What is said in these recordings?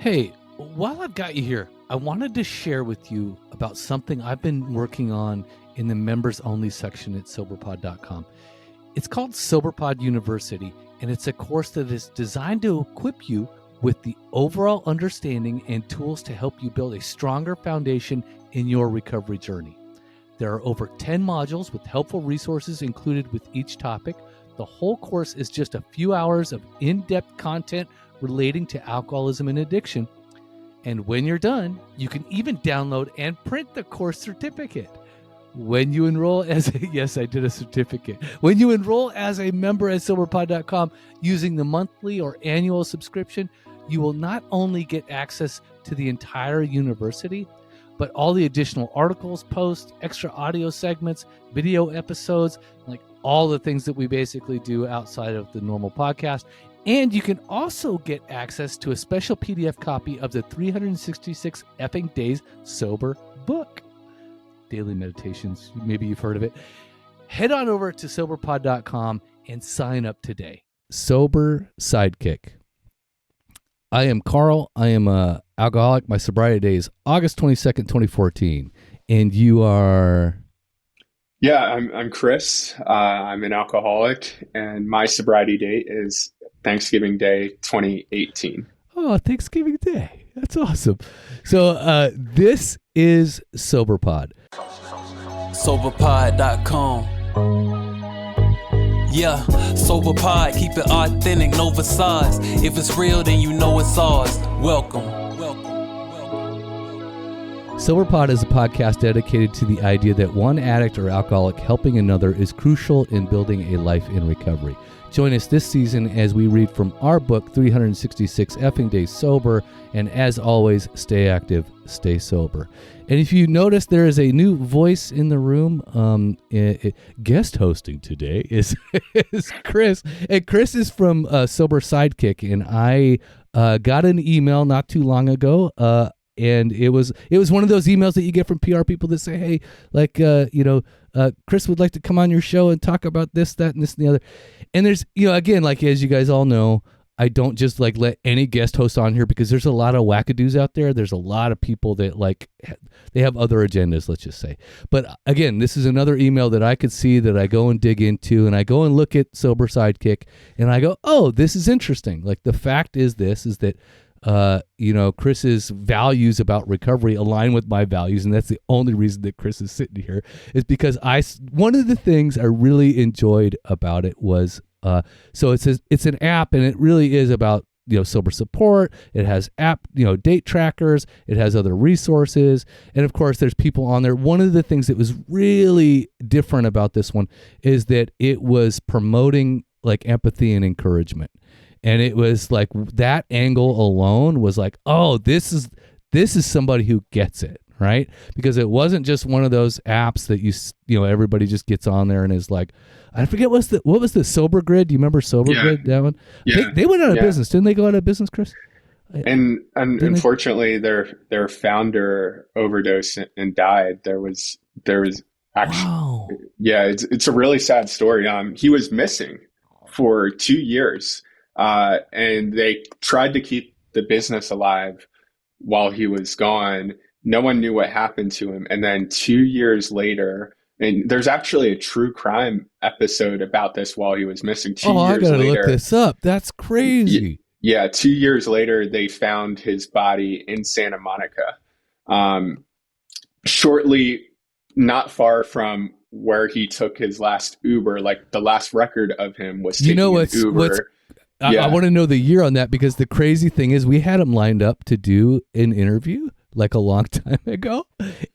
Hey, while I've got you here, I wanted to share with you about something I've been working on in the members only section at soberpod.com. It's called SoberPod University, and it's a course that is designed to equip you with the overall understanding and tools to help you build a stronger foundation in your recovery journey. There are over 10 modules with helpful resources included with each topic. The whole course is just a few hours of in-depth content relating to alcoholism and addiction. And when you're done, you can even download and print the course certificate. When you enroll as a, yes, I did a certificate. When you enroll as a member at soberpod.com using the monthly or annual subscription, you will not only get access to the entire university, but all the additional articles, posts, extra audio segments, video episodes, like all the things that we basically do outside of the normal podcast. And you can also get access to a special PDF copy of the 366 Effing Days Sober book. Daily Meditations, maybe you've heard of it. Head on over to soberpod.com and sign up today. Sober Sidekick. I am Carl. I am a alcoholic. My sobriety day is August 22nd, 2014. And you are... Yeah, I'm Chris. I'm an alcoholic, and my sobriety date is Thanksgiving Day 2018. Oh, Thanksgiving Day. That's awesome. So this is SoberPod. Soberpod.com. Yeah, SoberPod, keep it authentic, no facades. If it's real, then you know it's ours. Welcome. SoberPod is a podcast dedicated to the idea that one addict or alcoholic helping another is crucial in building a life in recovery. Join us this season as we read from our book, 366 Effing Days Sober, and as always, stay active, stay sober. And if you notice, there is a new voice in the room. Guest hosting today is Chris, and Chris is from Sober Sidekick, and I got an email not too long ago, and it was one of those emails that you get from PR people that say, hey, like, Chris would like to come on your show and talk about this, that, and this, and the other. And there's, again, like, as you guys all know, I don't just like let any guest host on here because there's a lot of wackadoos out there. There's a lot of people that like, they have other agendas, let's just say. But again, this is another email that I could see that I go and dig into, and I go and look at Sober Sidekick, and I go, oh, this is interesting. Like, the fact is that Chris's values about recovery align with my values, and that's the only reason that Chris is sitting here, is because one of the things I really enjoyed about it was, so it's an app, and it really is about, sober support. It has app, date trackers. It has other resources. And of course, there's people on there. One of the things that was really different about this one is that it was promoting like empathy and encouragement. And it was like that angle alone was like, oh, this is somebody who gets it, right? Because it wasn't just one of those apps that everybody just gets on there and is like, I forget what was the Sober Grid? Do you remember Sober Grid? That one? Yeah. They went out of business, didn't they? Go out of business, Chris? And unfortunately, their founder overdosed and died. There was actually, wow. Yeah, it's a really sad story. He was missing for 2 years. And they tried to keep the business alive while he was gone. No one knew what happened to him. And then 2 years later, and there's actually a true crime episode about this while he was missing. 2 years later. I gotta look this up. That's crazy. Yeah, 2 years later, they found his body in Santa Monica. Shortly, not far from where he took his last Uber, like the last record of him was taking an Uber. I want to know the year on that, because the crazy thing is we had him lined up to do an interview like a long time ago,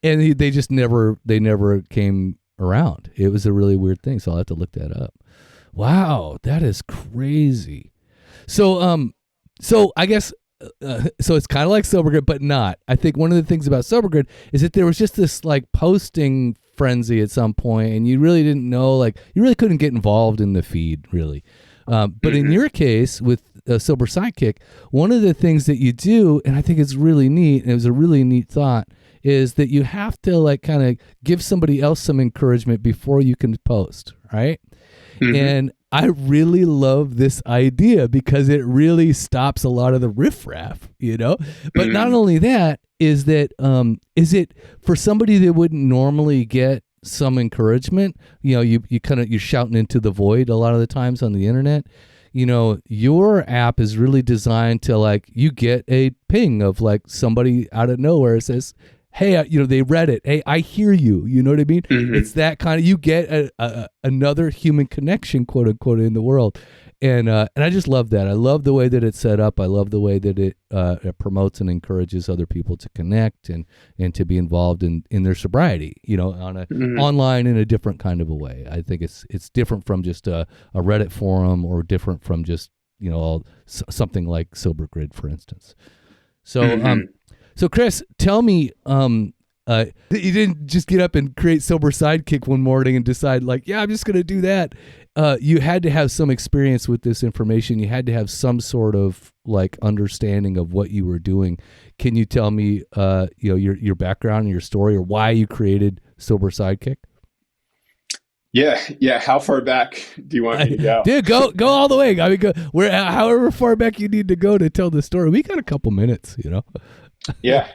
and they never came around. It was a really weird thing, so I'll have to look that up. Wow, that is crazy. So I guess so it's kind of like Sober Grid, but not. I think one of the things about Sober Grid is that there was just this like posting frenzy at some point, and you really didn't know, like, you really couldn't get involved in the feed really. But in your case with Sober Sidekick, one of the things that you do, and I think it's really neat, and it was a really neat thought, is that you have to like kind of give somebody else some encouragement before you can post, right? Mm-hmm. And I really love this idea because it really stops a lot of the riffraff, you know? But not only that, is it for somebody that wouldn't normally get some encouragement, you know, you're shouting into the void a lot of the times on the internet. You know, your app is really designed to like, you get a ping of like somebody out of nowhere says, hey, you know, they read it. Hey, I hear you. You know what I mean? Mm-hmm. It's that kind of, you get another human connection, quote unquote, in the world. And I just love that. I love the way that it's set up. I love the way that it promotes and encourages other people to connect and to be involved in their sobriety, you know, on a online in a different kind of a way. I think it's different from just a Reddit forum, or different from just, you know, something like Sober Grid, for instance. So, so Chris, tell me, you didn't just get up and create Sober Sidekick one morning and decide like, yeah, I'm just going to do that. You had to have some experience with this information. You had to have some sort of like understanding of what you were doing. Can you tell me, you know, your background and your story, or why you created Sober Sidekick? Yeah. How far back do you want me to go? Dude, go all the way. I mean, however far back you need to go to tell the story. We got a couple minutes, you know. Yeah.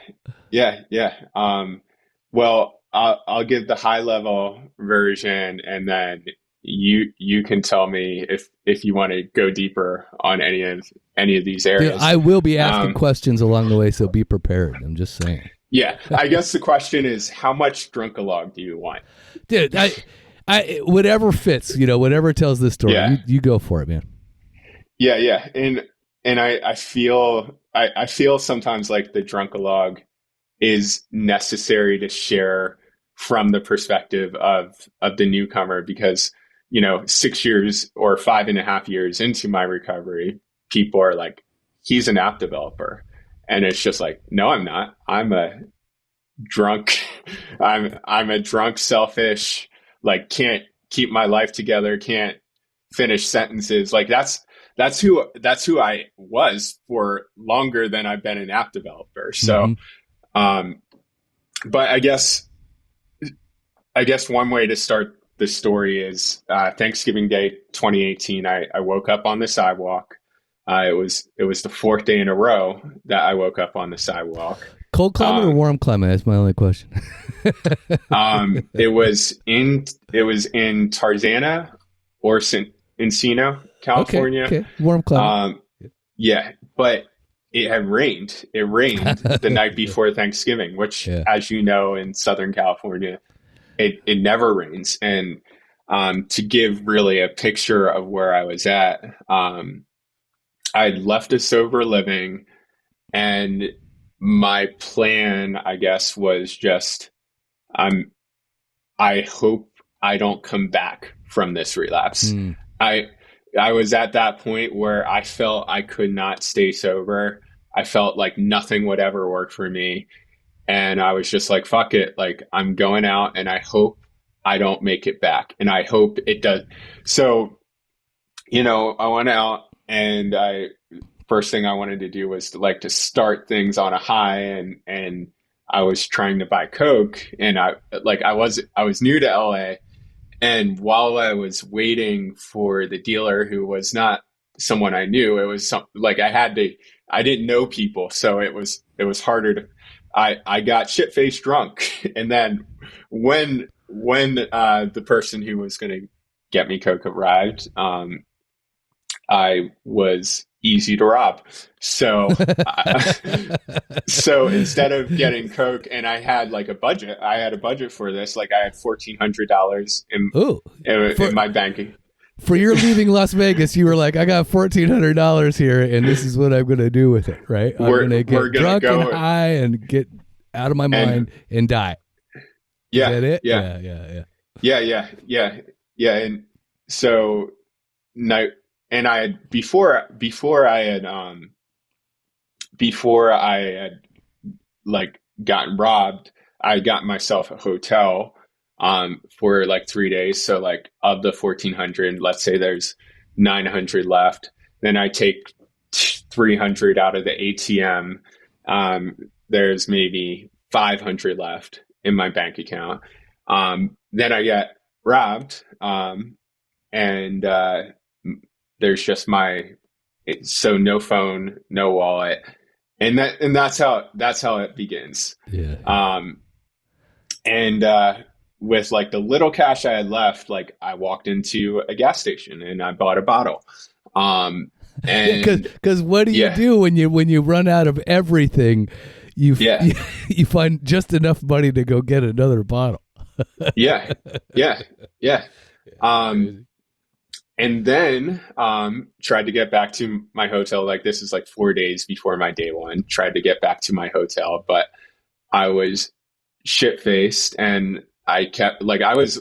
Well, I'll give the high level version, and then you can tell me if you want to go deeper on any of these areas. Dude, I will be asking questions along the way, so be prepared. I'm just saying. Yeah, I guess the question is, how much drunk-a-log do you want? Dude, I whatever fits, you know, whatever tells the story. Yeah. You go for it, man. Yeah, and I feel sometimes like the drunk-a-log is necessary to share from the perspective of the newcomer, because, you know, 6 years or 5.5 years into my recovery, people are like, he's an app developer. And it's just like, no, I'm not. I'm a drunk. I'm a drunk, selfish, like can't keep my life together, can't finish sentences. Like that's who I was for longer than I've been an app developer. So, but I guess one way to start the story is Thanksgiving Day 2018. I woke up on the sidewalk. It was the fourth day in a row that I woke up on the sidewalk. Cold climate or warm climate? That's my only question. It was in Tarzana or Encino, California. Okay. Warm climate. Yeah, but it had rained. It rained the night before Thanksgiving, which, as you know, in Southern California, it never rains. And to give really a picture of where I was at, I'd left a sober living, and my plan, I guess, was just, I hope I don't come back from this relapse. I was at that point where I felt I could not stay sober. I felt like nothing would ever work for me. And I was just like, fuck it. Like, I'm going out, and I hope I don't make it back. And I hope it does. So, you know, I went out, and first thing I wanted to do was to start things on a high, and I was trying to buy Coke, and I was new to LA. And while I was waiting for the dealer, who was not someone I knew, it was I didn't know people. So it was harder to, I got shit-faced drunk. And then when the person who was going to get me Coke arrived, I was easy to rob. So, so instead of getting Coke, and I had a budget for this, I had $1,400 in my banking. For your leaving Las Vegas, you were like, I got $1,400 here, and this is what I'm going to do with it, right? I'm going to get drunk and high and get out of my mind and die. Yeah. Is that it? Yeah. And so now, and I had before I had gotten robbed, I got myself a hotel for 3 days. So of the 1,400, let's say there's 900 left. Then I take 300 out of the ATM. There's maybe 500 left in my bank account. Then I get robbed, and there's just so no phone, no wallet, and that's how it begins. Yeah. And with like the little cash I had left, like I walked into a gas station and I bought a bottle. And because what do you do when you run out of everything? You find just enough money to go get another bottle. Yeah. And then tried to get back to my hotel. Like this is like 4 days before my day one. Tried to get back to my hotel, but I was shit-faced, and I kept like I was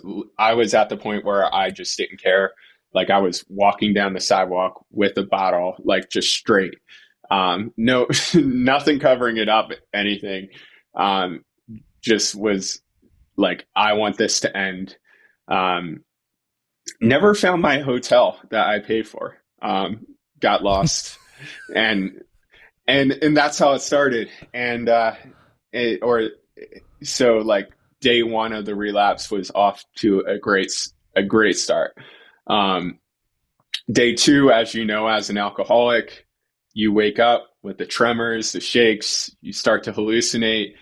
at the point where I just didn't care. Like I was walking down the sidewalk with a bottle, like just straight. No, nothing covering it up, anything. Just was like, I want this to end. Never found my hotel that I paid for. Got lost, and that's how it started. And so like day one of the relapse was off to a great start. Day two, as you know, as an alcoholic, you wake up with the tremors, the shakes, you start to hallucinate.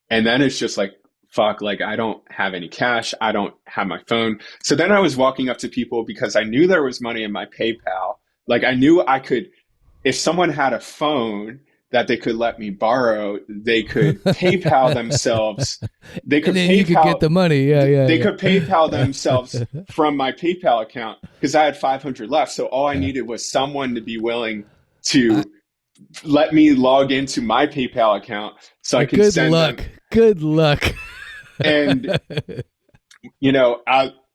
And then it's just like, fuck, like I don't have any cash. I don't have my phone. So then I was walking up to people because I knew there was money in my PayPal. Like I knew I could, if someone had a phone that they could let me borrow, they could PayPal themselves. They could you could get the money. They could PayPal themselves from my PayPal account because I had 500 left. So all I needed was someone to be willing to let me log into my PayPal account so I could send them. Good luck. And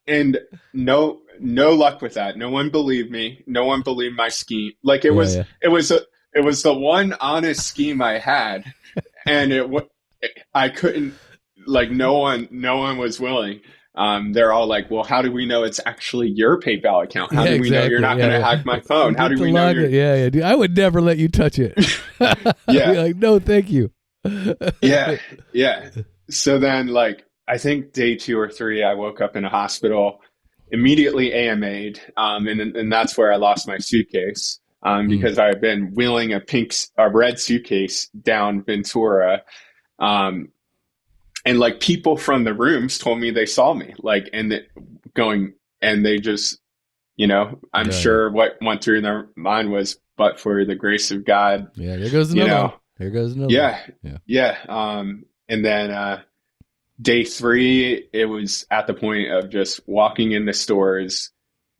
and no luck with that. No one believed me. No one believed my scheme. Like it was the one honest scheme I had, and I couldn't, like, no one was willing. They're all like, well, how do we know it's actually your PayPal account? How do we know you're not going to hack my phone? How do we know you're... Yeah, dude, I would never let you touch it. Yeah. Like, no, thank you. Yeah. So then, like, I think day 2 or 3, I woke up in a hospital, immediately AMA'd, and that's where I lost my suitcase. Because I had been wheeling a red suitcase down Ventura. And like people from the rooms told me they saw me, like, and they just, I'm sure what went through their mind was, but for the grace of God. Yeah, there goes another. There goes another. Yeah. And then day 3, it was at the point of just walking in the stores,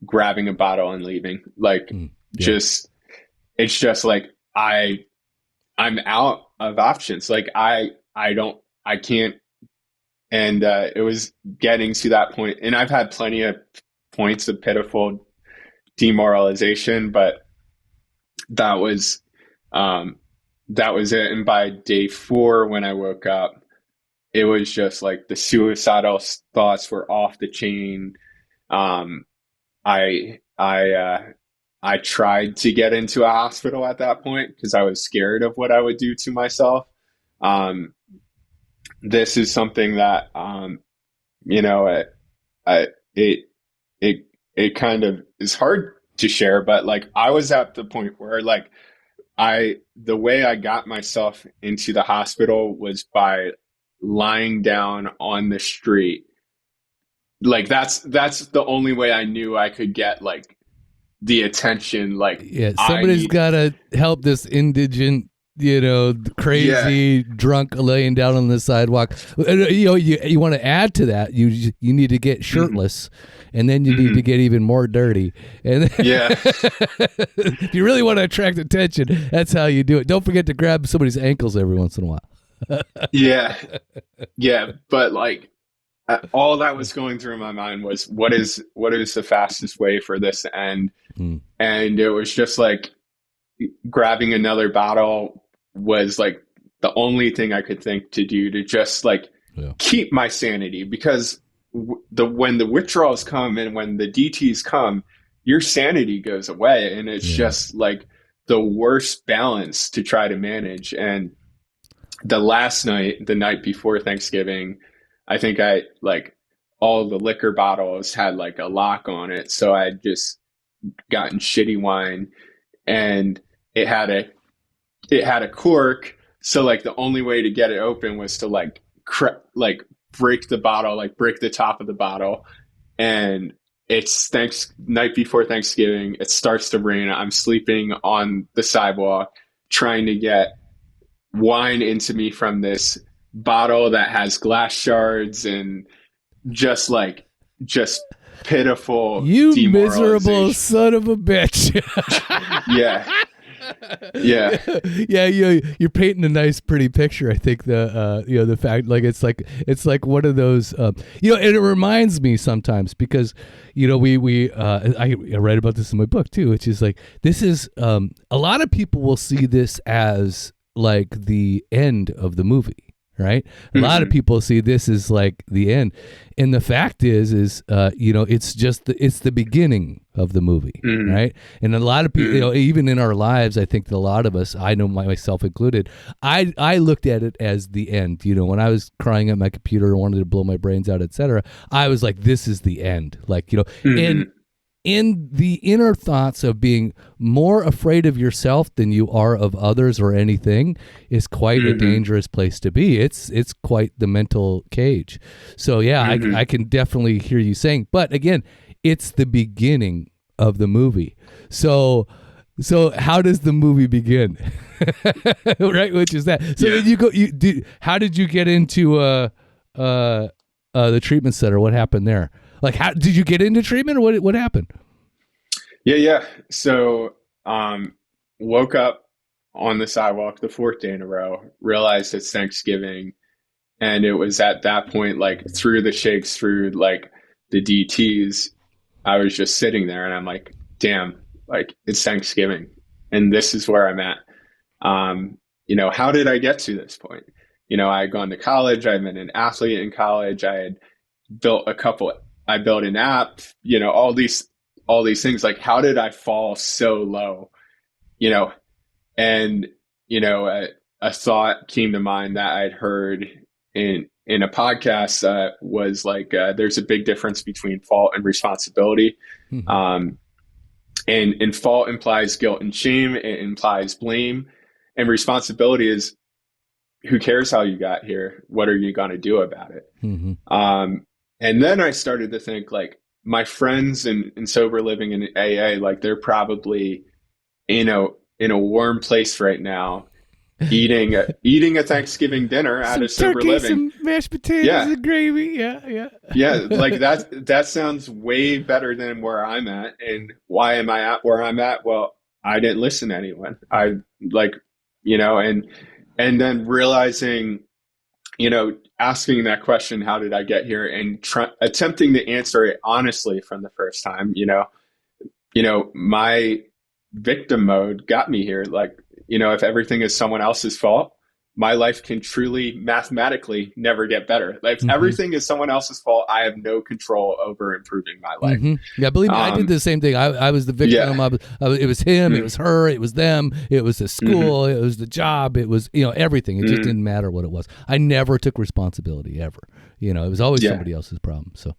grabbing a bottle and leaving. Like, it's just like I'm out of options. Like I can't. And it was getting to that point, and I've had plenty of points of pitiful demoralization, but that was it. And by day 4, when I woke up, it was just like the suicidal thoughts were off the chain. I tried to get into a hospital at that point because I was scared of what I would do to myself. This is something that, it kind of is hard to share, but like I was at the point where like the way I got myself into the hospital was by lying down on the street. Like that's the only way I knew I could get like the attention. Like, somebody's got to help this indigent, crazy drunk laying down on the sidewalk. You want to add to that. You need to get shirtless, and then you need to get even more dirty. And then, if you really want to attract attention, that's how you do it. Don't forget to grab somebody's ankles every once in a while. Yeah. But like, all that was going through my mind was what is the fastest way for this to end? And it was just like grabbing another bottle was like the only thing I could think to do to just like keep my sanity, because when the withdrawals come and when the DTs come, your sanity goes away, and it's just like the worst balance to try to manage. And the last night, the night before Thanksgiving, I think I like all the liquor bottles had like a lock on it. So I would just gotten shitty wine, and it had a cork. So like the only way to get it open was to like break the bottle, like break the top of the bottle. And it's night before Thanksgiving. It starts to rain. I'm sleeping on the sidewalk, trying to get wine into me from this bottle that has glass shards, and just pitiful, you miserable son of a bitch. Yeah. You're painting a nice, pretty picture. I think the fact, like, it's like one of those, and it reminds me sometimes, because, I write about this in my book too, which is like, this is, a lot of people will see this as like the end of the movie. Right. A lot of people see this as like the end. And the fact is, it's the beginning of the movie. Right. And a lot of people, even in our lives, I think that a lot of us, I know myself included, I looked at it as the end. When I was crying at my computer, wanted to blow my brains out, etc., I was like, this is the end. Like, and in the inner thoughts of being more afraid of yourself than you are of others or anything is quite a dangerous place to be. It's quite the mental cage. So yeah, I can definitely hear you saying, but again, it's the beginning of the movie. So how does the movie begin? Right, which is that. So then how did you get into the treatment center? What happened there? Like, how did you get into treatment, or what happened? Yeah. So, woke up on the sidewalk the fourth day in a row, realized it's Thanksgiving. And it was at that point, like through the shakes, through like the DTs, I was just sitting there and I'm like, damn, like it's Thanksgiving and this is where I'm at. How did I get to this point? I had gone to college. I'd been an athlete in college. I had built I built an app, all these things. Like, how did I fall so low? And a thought came to mind that I'd heard in a podcast was like, there's a big difference between fault and responsibility. And fault implies guilt and shame. It implies blame, and responsibility is, who cares how you got here? What are you going to do about it? And then I started to think, like, my friends in sober living in AA, like, they're probably in a warm place right now, eating a Thanksgiving dinner at a sober living. Some mashed potatoes and gravy. Yeah. Like that sounds way better than where I'm at. And why am I at where I'm at? Well, I didn't listen to anyone. And then realizing, asking that question, how did I get here, and attempting to answer it honestly from the first time. My victim mode got me here. Like, if everything is someone else's fault, my life can truly mathematically never get better. Like, if everything is someone else's fault, I have no control over improving my life. Yeah, believe me, I did the same thing. I was the victim. Yeah. It was him, it was her, it was them, it was the school, it was the job, it was, everything. It just didn't matter what it was. I never took responsibility ever. It was always somebody else's problem. So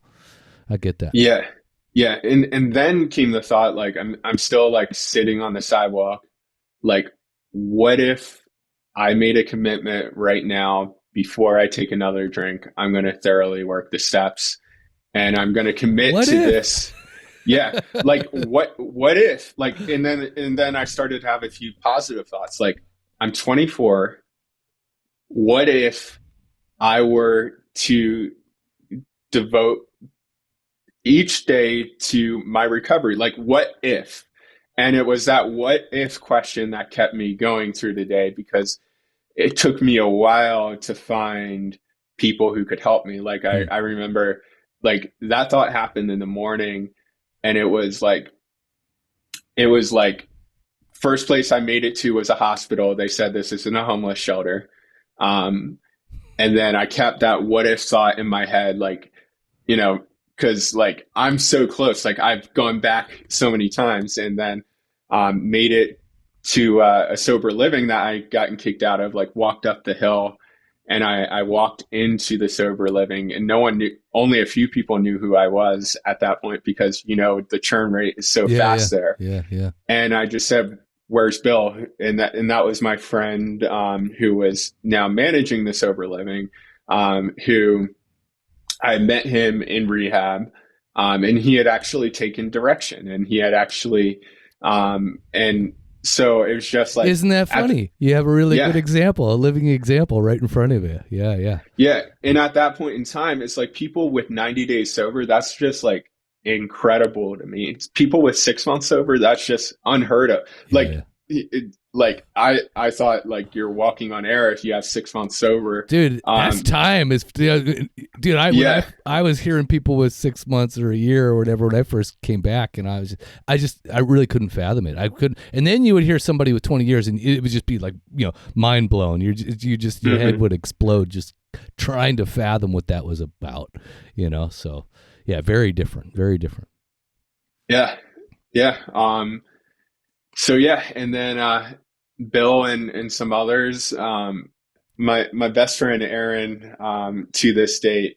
I get that. Yeah. Yeah. And then came the thought, like, I'm still like sitting on the sidewalk. Like, what if I made a commitment right now, before I take another drink, I'm going to thoroughly work the steps, and I'm going to commit this. Yeah. Like, what if, like, and then I started to have a few positive thoughts. Like, I'm 24. What if I were to devote each day to my recovery? Like, what if? And it was that what if question that kept me going through the day, because it took me a while to find people who could help me. Like, I remember, like, that thought happened in the morning, and it was like first place I made it to was a hospital. They said, this isn't a homeless shelter. And then I kept that what if thought in my head, like, cause like, I'm so close. Like, I've gone back so many times, and then, made it to a sober living that I gotten kicked out of, like walked up the hill, and I walked into the sober living, and no one knew, only a few people knew who I was at that point, because, you know, the churn rate is so fast there. Yeah. And I just said, "Where's Bill?" And that was my friend, who was now managing the sober living, who I met him in rehab. And he had actually taken direction, and he had actually, and so it was just like, isn't that funny? You have a really good example, a living example right in front of you. Yeah. And at that point in time, it's like people with 90 days sober, that's just like incredible to me. It's people with 6 months sober, that's just unheard of. Like I thought, like, you're walking on air if you have 6 months sober, dude. That's time. Is dude. I was hearing people with 6 months or a year or whatever when I first came back, and I really couldn't fathom it. I couldn't. And then you would hear somebody with 20 years, and it would just be like, you know, mind blown. Your head would explode just trying to fathom what that was about. You know, so yeah, very different. Yeah. So yeah, and then Bill and some others, my best friend Aaron, to this date,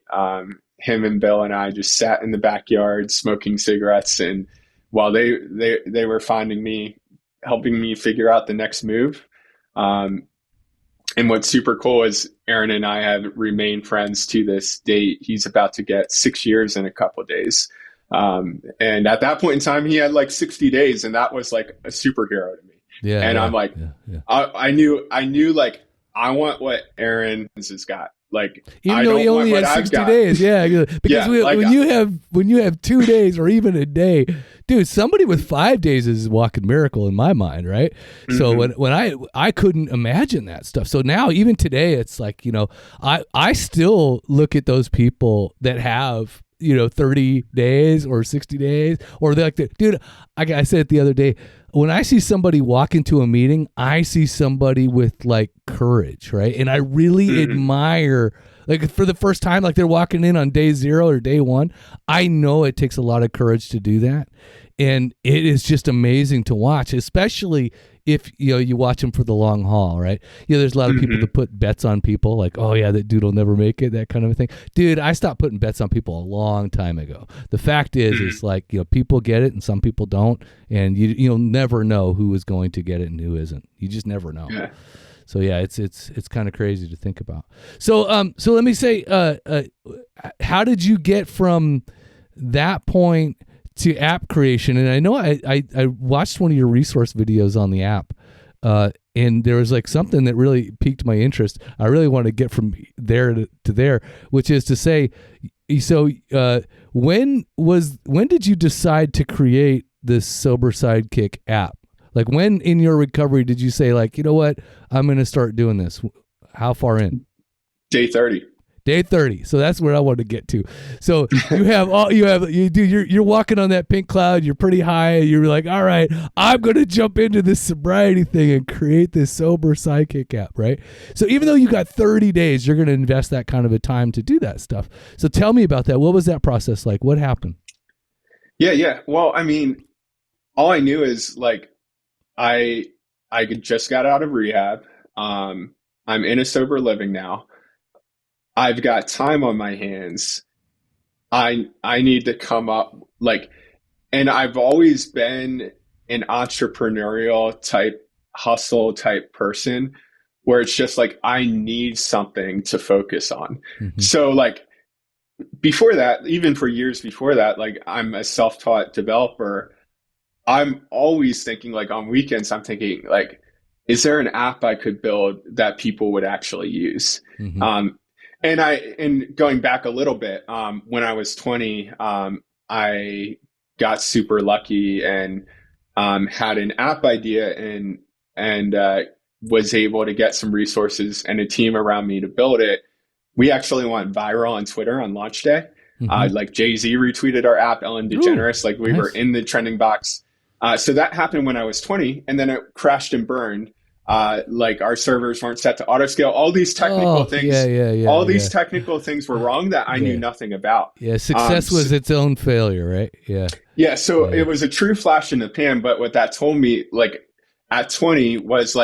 him and Bill and I just sat in the backyard smoking cigarettes, and while they were finding me, helping me figure out the next move. And what's super cool is Aaron and I have remained friends to this date. He's about to get 6 years in a couple of days. And at that point in time, he had like 60 days, and that was like a superhero to me. I'm like, I knew like, I want what Aaron has got. Like, even though he only had 60 days. Yeah. Because when you have 2 days or even a day, dude, somebody with 5 days is a walking miracle in my mind. Right. Mm-hmm. So when I couldn't imagine that stuff. So now even today, it's like, you know, I still look at those people that have, you know, 30 days or 60 days, or they're like, dude, I said it the other day, when I see somebody walk into a meeting, I see somebody with like courage, right? And I really admire, like, for the first time, like they're walking in on day 0 or day 1. I know it takes a lot of courage to do that. And it is just amazing to watch, especially if, you know, you watch them for the long haul, right? You know, there's a lot of people that put bets on people, like, oh yeah, that dude will never make it, that kind of a thing. Dude, I stopped putting bets on people a long time ago. The fact is, it's like, you know, people get it and some people don't, and you'll never know who is going to get it and who isn't. You just never know. Yeah. So yeah, it's kind of crazy to think about. So let me say, how did you get from that point to app creation? And I know I watched one of your resource videos on the app, and there was like something that really piqued my interest. I really want to get from there to there, which is to say, so when did you decide to create this Sober Sidekick app? Like, when in your recovery did you say, like, you know what, I'm going to start doing this? How far in? Day 30. Day 30. So that's where I want to get to. So you're walking on that pink cloud. You're pretty high. You're like, all right, I'm going to jump into this sobriety thing and create this Sober Sidekick app, right? So even though you got 30 days, you're going to invest that kind of a time to do that stuff. So tell me about that. What was that process like? What happened? Yeah. Well, I mean, all I knew is, like, I just got out of rehab. I'm in a sober living now. I've got time on my hands. I need to come up, like, and I've always been an entrepreneurial type, hustle type person, where it's just like, I need something to focus on. Mm-hmm. So, like, before that, even for years before that, like, I'm a self-taught developer. I'm always thinking, like, on weekends, I'm thinking, like, is there an app I could build that people would actually use? Mm-hmm. And going back a little bit, when I was 20, I got super lucky and had an app idea and was able to get some resources and a team around me to build it. We actually went viral on Twitter on launch day. Mm-hmm. Like, Jay-Z retweeted our app, Ellen DeGeneres. Like, we were in the trending box. So that happened when I was 20, and then it crashed and burned. Like, our servers weren't set to auto scale. All these technical things, these technical things were wrong that I knew nothing about. Yeah. Success was its own failure, right? Yeah. Yeah. So it was a true flash in the pan, but what that told me, like, at 20 was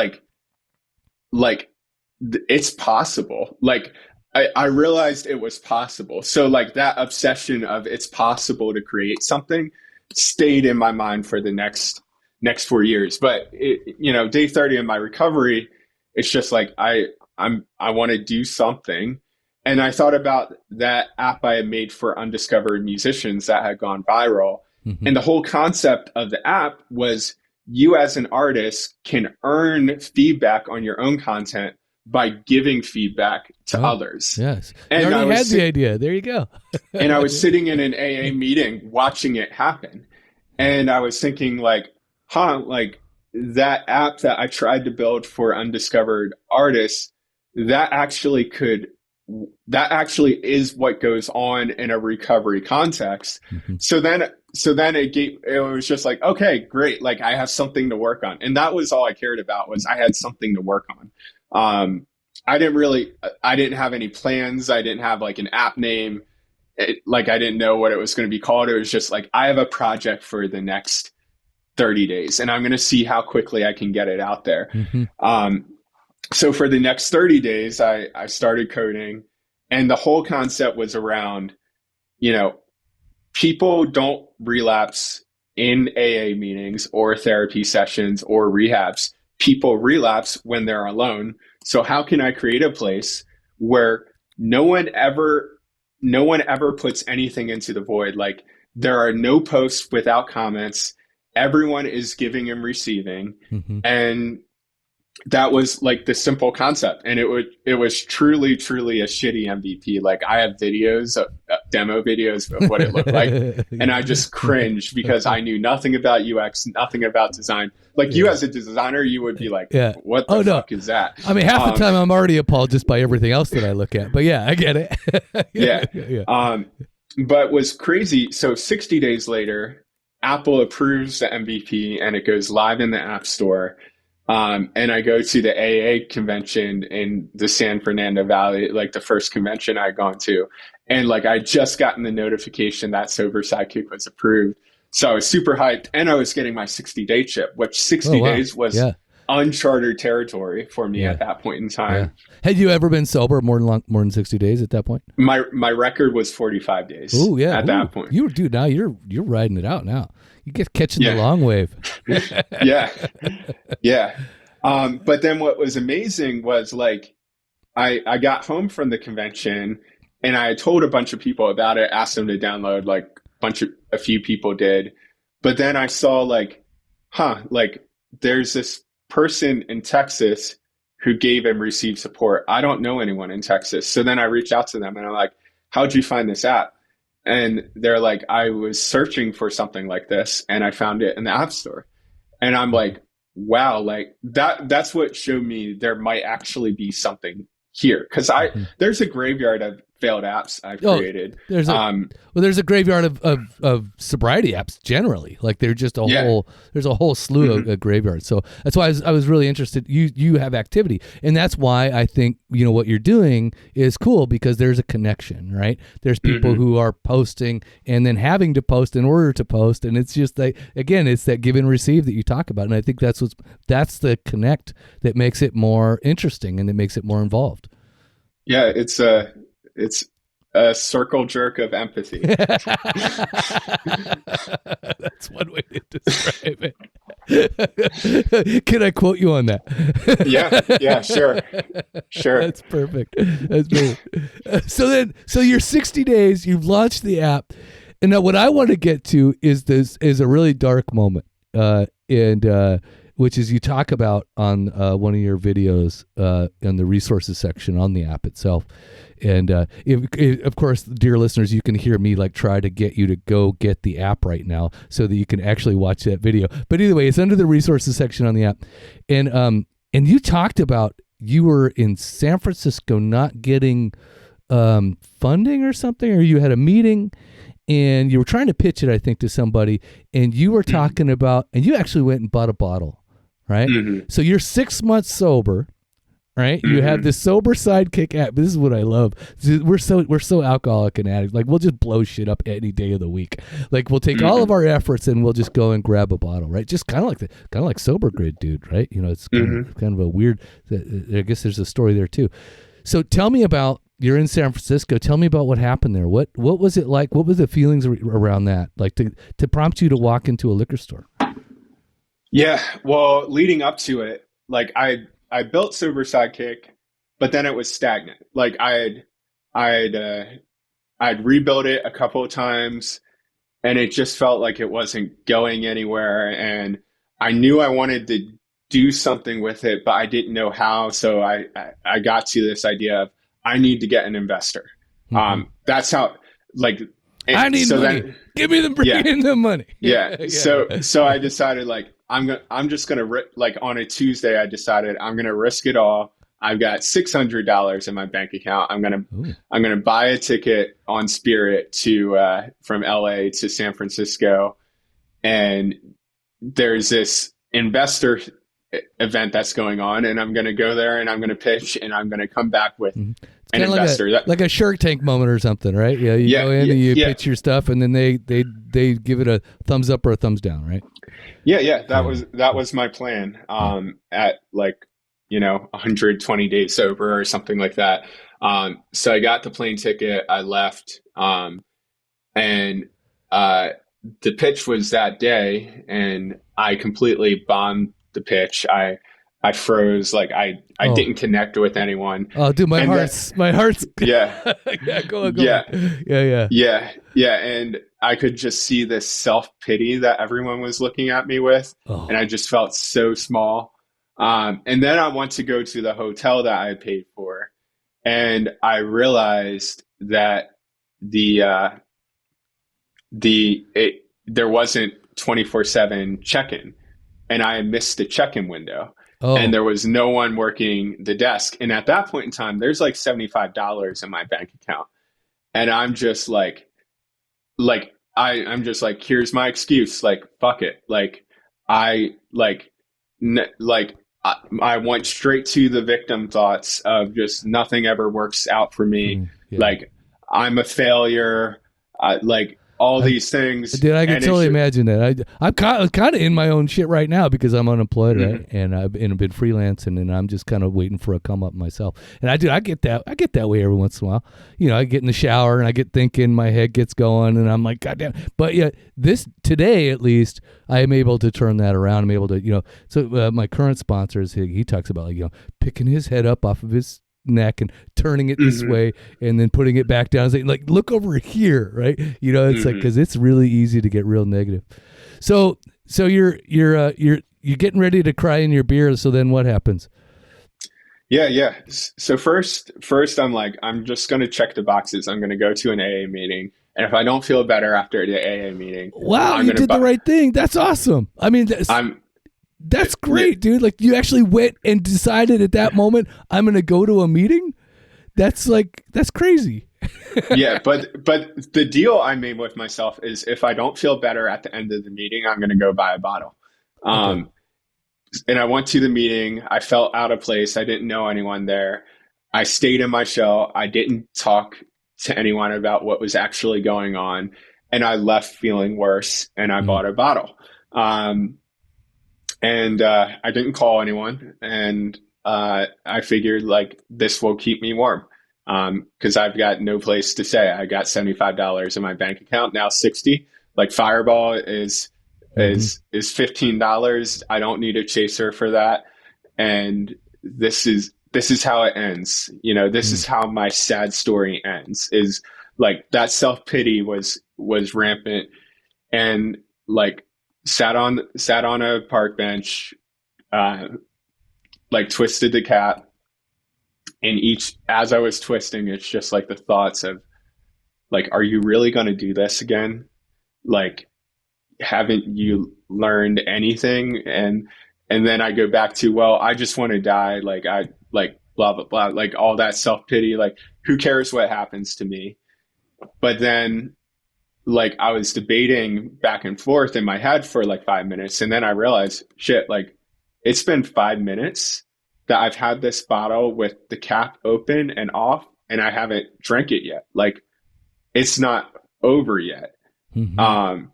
it's possible. Like I realized it was possible. So like that obsession of it's possible to create something stayed in my mind for the next 4 years. But day 30 in my recovery, it's just like I want to do something. And I thought about that app I had made for undiscovered musicians that had gone viral. Mm-hmm. And the whole concept of the app was you as an artist can earn feedback on your own content by giving feedback to others. Yes. And you already had the idea. There you go. And I was sitting in an AA meeting watching it happen. And I was thinking like that app that I tried to build for undiscovered artists, that actually is what goes on in a recovery context. Mm-hmm. So then it was just like, okay, great. Like I have something to work on. And that was all I cared about, was I had something to work on. I didn't have any plans. I didn't have like an app name. I didn't know what it was going to be called. It was just like, I have a project for the next 30 days and I'm going to see how quickly I can get it out there. Mm-hmm. So for the next 30 days, I started coding, and the whole concept was around, people don't relapse in AA meetings or therapy sessions or rehabs. People relapse when they're alone. So how can I create a place where no one ever puts anything into the void? Like there are no posts without comments. Everyone is giving and receiving. Mm-hmm. And that was like the simple concept. And it was truly, truly a shitty MVP. Like I have demo videos of what it looked like. And I just cringed because I knew nothing about UX, nothing about design. Like you as a designer, you would be like, what the fuck is that? I mean, half the time I'm already appalled just by everything else that I look at. But yeah, I get it. Yeah. But what's crazy, so 60 days later, Apple approves the MVP and it goes live in the App Store. And I go to the AA convention in the San Fernando Valley, like the first convention I'd gone to. And like, I just gotten the notification that Sober Sidekick was approved. So I was super hyped, and I was getting my 60-day chip, which 60 days was uncharted territory for me at that point in time. Yeah. Had you ever been sober more than 60 days at that point? My record was 45 days. Oh yeah. At that point. Now you're riding it out now. You get catching the long wave. Yeah. But then what was amazing was like, I got home from the convention and I told a bunch of people about it, asked them to download, like a few people did. But then I saw there's this person in Texas who gave and received support. I don't know anyone in Texas. So then I reached out to them and I'm like, how'd you find this app? And they're like, I was searching for something like this and I found it in the App Store. And I'm like, wow, like that's what showed me there might actually be something here. Cause there's a graveyard of failed apps I've created. There's a graveyard of sobriety apps generally. Like they're just there's a whole slew of graveyards. So that's why I was really interested. You have activity, and that's why I think what you're doing is cool, because there's a connection, right? There's people who are posting and then having to post in order to post, and it's just like, again, it's that give and receive that you talk about, and I think that's the connect that makes it more interesting and that makes it more involved. Yeah, it's a circle jerk of empathy. That's one way to describe it. Can I quote you on that? Yeah, sure. That's perfect. So you're 60 days, you've launched the app, and now what I want to get to is a really dark moment, which is you talk about on one of your videos in the resources section on the app itself. And of course, dear listeners, you can hear me like try to get you to go get the app right now so that you can actually watch that video. But either way, it's under the resources section on the app. And you talked about you were in San Francisco not getting funding or something, or you had a meeting and you were trying to pitch it, I think, to somebody, and you were talking about, and you actually went and bought a bottle. Right? Mm-hmm. So you're 6 months sober, right? You have this Sober Sidekick app. This is what I love. We're so alcoholic and addicts. Like, we'll just blow shit up any day of the week. Like, we'll take all of our efforts and we'll just go and grab a bottle, right? Just kind of like Sober Grid, dude, right? You know, it's kind of a weird. I guess there's a story there too. So tell me about. You're in San Francisco. Tell me about what happened there. What was it like? What was the feelings around that? Like to prompt you to walk into a liquor store? Yeah, well, leading up to it, like I built Sober Sidekick, but then it was stagnant. Like I'd rebuilt it a couple of times, and it just felt like it wasn't going anywhere. And I knew I wanted to do something with it, but I didn't know how. So I got to this idea of I need to get an investor. That's how. Like I need money. Then, give me bring in the money. Yeah. So I decided like. I'm just gonna like on a Tuesday. I decided I'm gonna risk it all. I've got $600 in my bank account. I'm gonna buy a ticket on Spirit to from LA to San Francisco, and there's this investor event that's going on, and I'm gonna go there and I'm gonna pitch and I'm gonna come back with an investor, like a Shark Tank moment or something, right? Yeah, you go in and you pitch your stuff, and then they give it a thumbs up or a thumbs down, right? Yeah. That was my plan. At like 120 days sober or something like that. So I got the plane ticket. I left, and the pitch was that day, and I completely bombed the pitch. I froze. Like I didn't connect with anyone. Oh, dude, my heart's. Yeah. Go on. Yeah. And I could just see this self-pity that everyone was looking at me with. Oh. And I just felt so small. And then I went to go to the hotel that I paid for. And I realized that there wasn't 24/7 check-in. And I had missed the check-in window. Oh. And there was no one working the desk. And at that point in time, there's like $75 in my bank account. And I'm just like, I'm just like, here's my excuse. Like, fuck it. Like, I went straight to the victim thoughts of just nothing ever works out for me. Yeah. Like, I'm a failure. Like, all these things. Dude, I can totally imagine that. I'm kind of in my own shit right now because I'm unemployed, right? And I've been freelancing, and I'm just kind of waiting for a come up myself. And I get that way every once in a while. I get in the shower and I get thinking, my head gets going, and I'm like, God damn. But yeah, today at least, I am able to turn that around. I'm able to, so my current sponsors, he talks about like, picking his head up off of his neck and turning it this way and then putting it back down and saying, like, look over here, right? It's like, because it's really easy to get real negative. So you're getting ready to cry in your beer. So then what happens? Yeah. So first I'm like, I'm just going to check the boxes. I'm going to go to an AA meeting. And if I don't feel better after the AA meeting, wow, you did the right thing. That's awesome. I mean, that's great, dude. Like, you actually went and decided at that moment, I'm going to go to a meeting. That's crazy. Yeah. But the deal I made with myself is if I don't feel better at the end of the meeting, I'm going to go buy a bottle. Okay. And I went to the meeting. I felt out of place. I didn't know anyone there. I stayed in my shell. I didn't talk to anyone about what was actually going on. And I left feeling worse, and I bought a bottle. And I didn't call anyone, and I figured like this will keep me warm because I've got no place to stay. I got $75 in my bank account, now $60. Like, Fireball is $15. I don't need a chaser for that, and this is how it ends. This is how my sad story ends. Is like that self-pity was rampant, and like. Sat on a park bench, like twisted the cap, and as I was twisting, it's just like the thoughts of like, are you really going to do this again? Like, haven't you learned anything? And then I go back to, well, I just want to die. Like, I like blah, blah, blah, like all that self-pity, like who cares what happens to me? But then like I was debating back and forth in my head for like 5 minutes. And then I realized, shit, like it's been 5 minutes that I've had this bottle with the cap open and off, and I haven't drank it yet. Like, it's not over yet. Mm-hmm.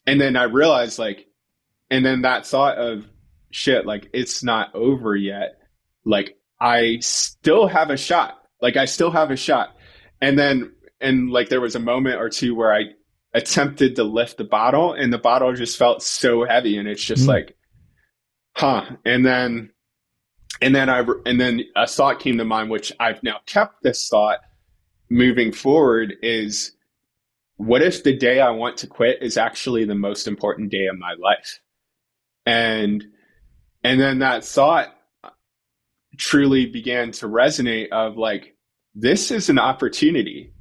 And then I realized, like, and then that thought of shit, like, it's not over yet. Like, I still have a shot. Like, I still have a shot. And then, and like, there was a moment or two where I attempted to lift the bottle, and the bottle just felt so heavy. And it's just like, huh. And then a thought came to mind, which I've now kept this thought moving forward, is what if the day I want to quit is actually the most important day of my life? And then that thought truly began to resonate of like, this is an opportunity.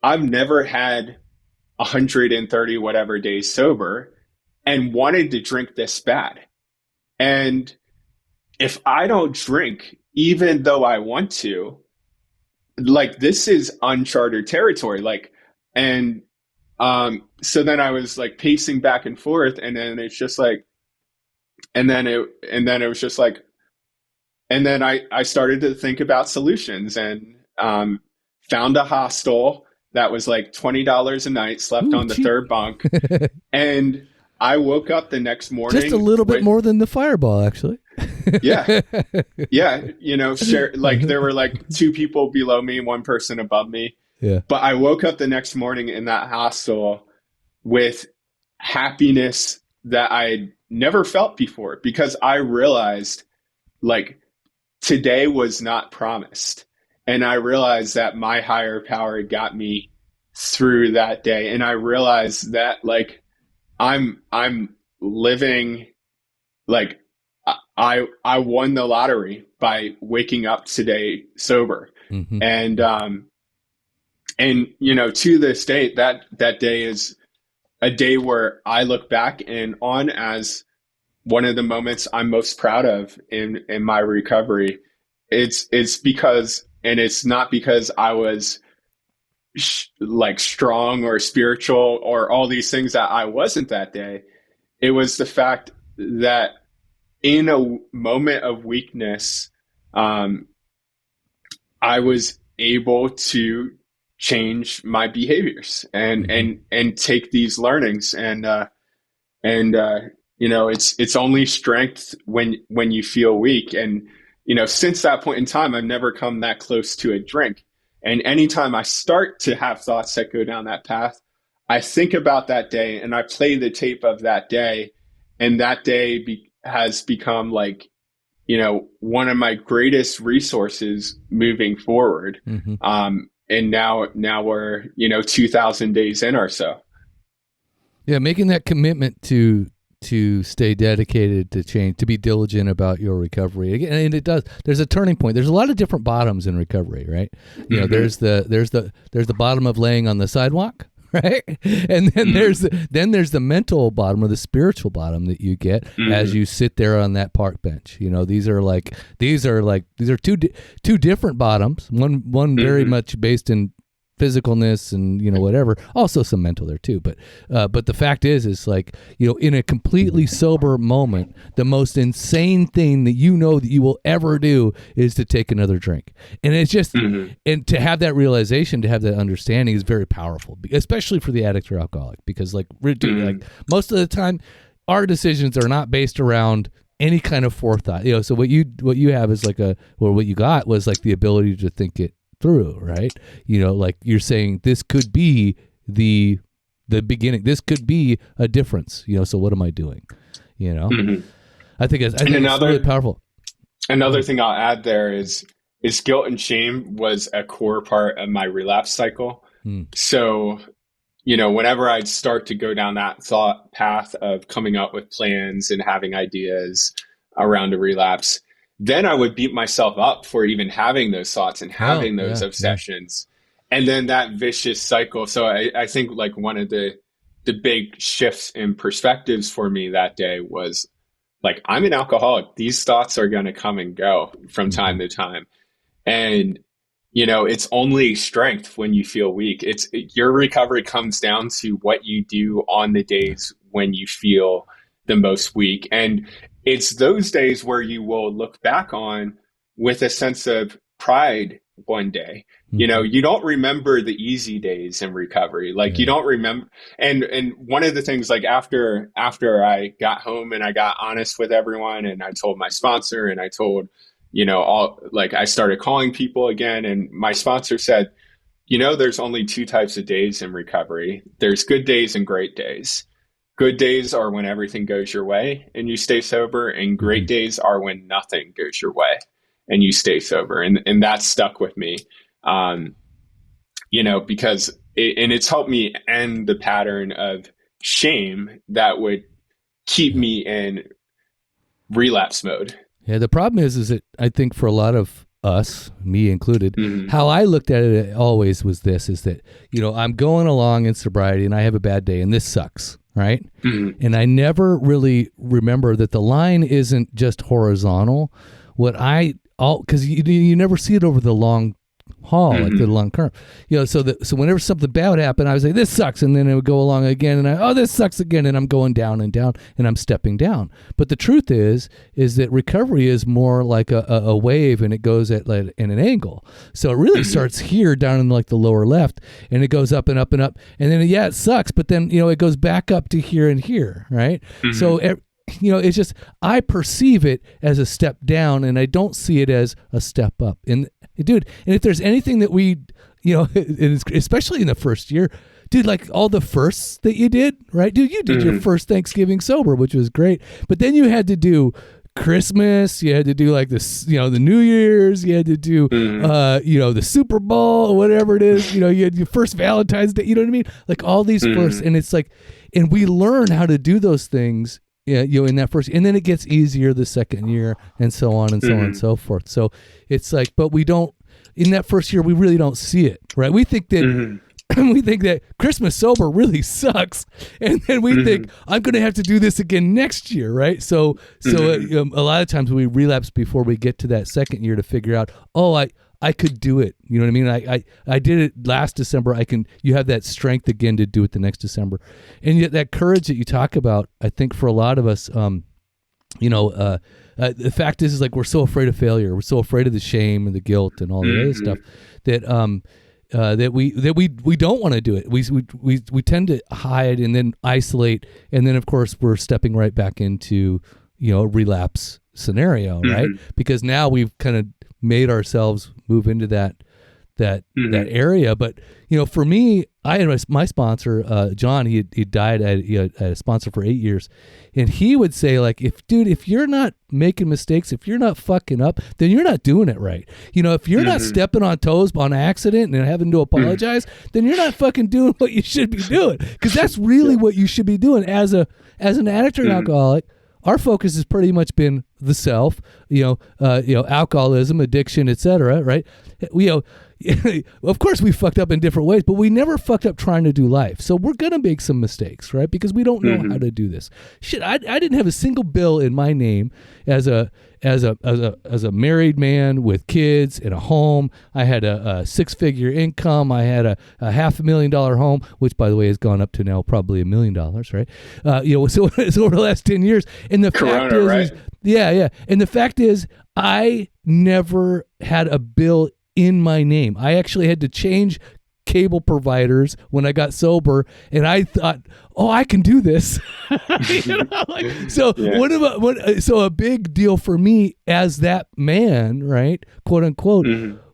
I've never had 130 whatever days sober and wanted to drink this bad. And if I don't drink, even though I want to, like, this is uncharted territory. Like, and so then I was like pacing back and forth, and then it's just like, and then it was just like, and then I started to think about solutions, and found a hostel that was like $20 a night, slept Ooh, on the cheap. third bunk. And I woke up the next morning. Just a little bit more than the Fireball, actually. Yeah. Yeah. You know, like there were like two people below me, one person above me. Yeah. But I woke up the next morning in that hostel with happiness that I'd never felt before, because I realized, like, today was not promised. And I realized that my higher power got me through that day. And I realized that, like, I'm living, like, I won the lottery by waking up today sober. Mm-hmm. And you know, to this day, that day is a day where I look back and on as one of the moments I'm most proud of in my recovery. It's because, and it's not because I was like strong or spiritual or all these things that I wasn't that day. It was the fact that in a moment of weakness, I was able to change my behaviors and take these learnings, and you know, it's only strength when you feel weak. And you know, since that point in time, I've never come that close to a drink. And anytime I start to have thoughts that go down that path, I think about that day and I play the tape of that day, and that day has become, like, you know, one of my greatest resources moving forward. Mm-hmm. And now we're, you know, 2,000 days in or so. Yeah, making that commitment to stay dedicated, to change, to be diligent about your recovery. Again, and it does. There's a turning point. There's a lot of different bottoms in recovery, right? You know, there's the bottom of laying on the sidewalk, right? And then there's the mental bottom, or the spiritual bottom that you get as you sit there on that park bench. You know, these are two different bottoms. One very much based in physicalness and, you know, whatever, also some mental there too, but the fact is like, you know, in a completely sober moment, the most insane thing that you know that you will ever do is to take another drink. And it's just and to have that realization, to have that understanding is very powerful, especially for the addict or alcoholic, because like like most of the time our decisions are not based around any kind of forethought, you know. So what you have is like what you got was like the ability to think it through, right? You know, like you're saying, this could be the beginning, this could be a difference, you know, so what am I doing, you know? I think it's really powerful. Another thing I'll add there is guilt and shame was a core part of my relapse cycle. So, you know, whenever I'd start to go down that thought path of coming up with plans and having ideas around a relapse, then I would beat myself up for even having those thoughts and having those obsessions. Yeah. And then that vicious cycle. So I think like one of the big shifts in perspectives for me that day was like, I'm an alcoholic. These thoughts are going to come and go from time to time. And, you know, it's only strength when you feel weak. Your recovery comes down to what you do on the days when you feel the most weak. And it's those days where you will look back on with a sense of pride one day. You know, you don't remember the easy days in recovery. Like you don't remember. And one of the things, like after I got home and I got honest with everyone, and I told my sponsor, and I told, you know, I started calling people again, and my sponsor said, you know, there's only two types of days in recovery. There's good days and great days. Good days are when everything goes your way and you stay sober, and great days are when nothing goes your way and you stay sober. And that stuck with me, you know, because it's helped me end the pattern of shame that would keep me in relapse mode. Yeah, the problem is that I think for a lot of us, me included, how I looked at it always was this, is that, you know, I'm going along in sobriety and I have a bad day and this sucks, right? And I never really remember that the line isn't just horizontal. Because you never see it over the long haul, like the long curve. You know, so whenever something bad would happen, I would say, this sucks, and then it would go along again, and this sucks again, and I'm going down and down, and I'm stepping down. But the truth is that recovery is more like a wave, and it goes at in an angle. So it really starts here down in like the lower left, and it goes up and up and up, and then it sucks, but then, you know, it goes back up to here and here, right? So you know, it's just, I perceive it as a step down, and I don't see it as a step up. And dude, and if there's anything that we, you know, especially in the first year, dude, like all the firsts that you did, right? Dude, you did your first Thanksgiving sober, which was great. But then you had to do Christmas, you had to do like this, you know, the New Year's, you had to do, you know, the Super Bowl or whatever it is, you know, you had your first Valentine's Day, you know what I mean? Like all these firsts, and it's like, and we learn how to do those things, you know, in that first, and then it gets easier the second year, and so on and so on and so forth. So it's like, but we don't, in that first year, we really don't see it, right? We think that, we think that Christmas sober really sucks, and then we think, I'm going to have to do this again next year, right? So a lot of times we relapse before we get to that second year to figure out, I could do it. You know what I mean? I did it last December. You have that strength again to do it the next December. And yet that courage that you talk about, I think for a lot of us, you know, the fact is like, we're so afraid of failure. We're so afraid of the shame and the guilt and all the other stuff that we don't want to do it. We tend to hide and then isolate. And then of course we're stepping right back into, you know, a relapse scenario, right? Because now we've kind of made ourselves move into that area. But, you know, for me, I had my sponsor, John, he died, I had a sponsor for 8 years. And he would say, like, if you're not making mistakes, if you're not fucking up, then you're not doing it right. You know, if you're not stepping on toes on accident and having to apologize, then you're not fucking doing what you should be doing. Because that's really what you should be doing as an addict or an alcoholic. Our focus has pretty much been the self, you know, alcoholism, addiction, etc. Right? Of course we fucked up in different ways, but we never fucked up trying to do life. So we're gonna make some mistakes, right? Because we don't know how to do this. Shit, I didn't have a single bill in my name as a married man with kids and a home. I had a 6-figure income. I had a $500,000 home, which by the way has gone up to now probably $1 million, right? You know, so it's over the last 10 years. And the fact is, right? Yeah. And the fact is, I never had a bill in my name. I actually had to change cable providers when I got sober, and I thought, I can do this. You know, like, so so a big deal for me as that man, right, quote unquote,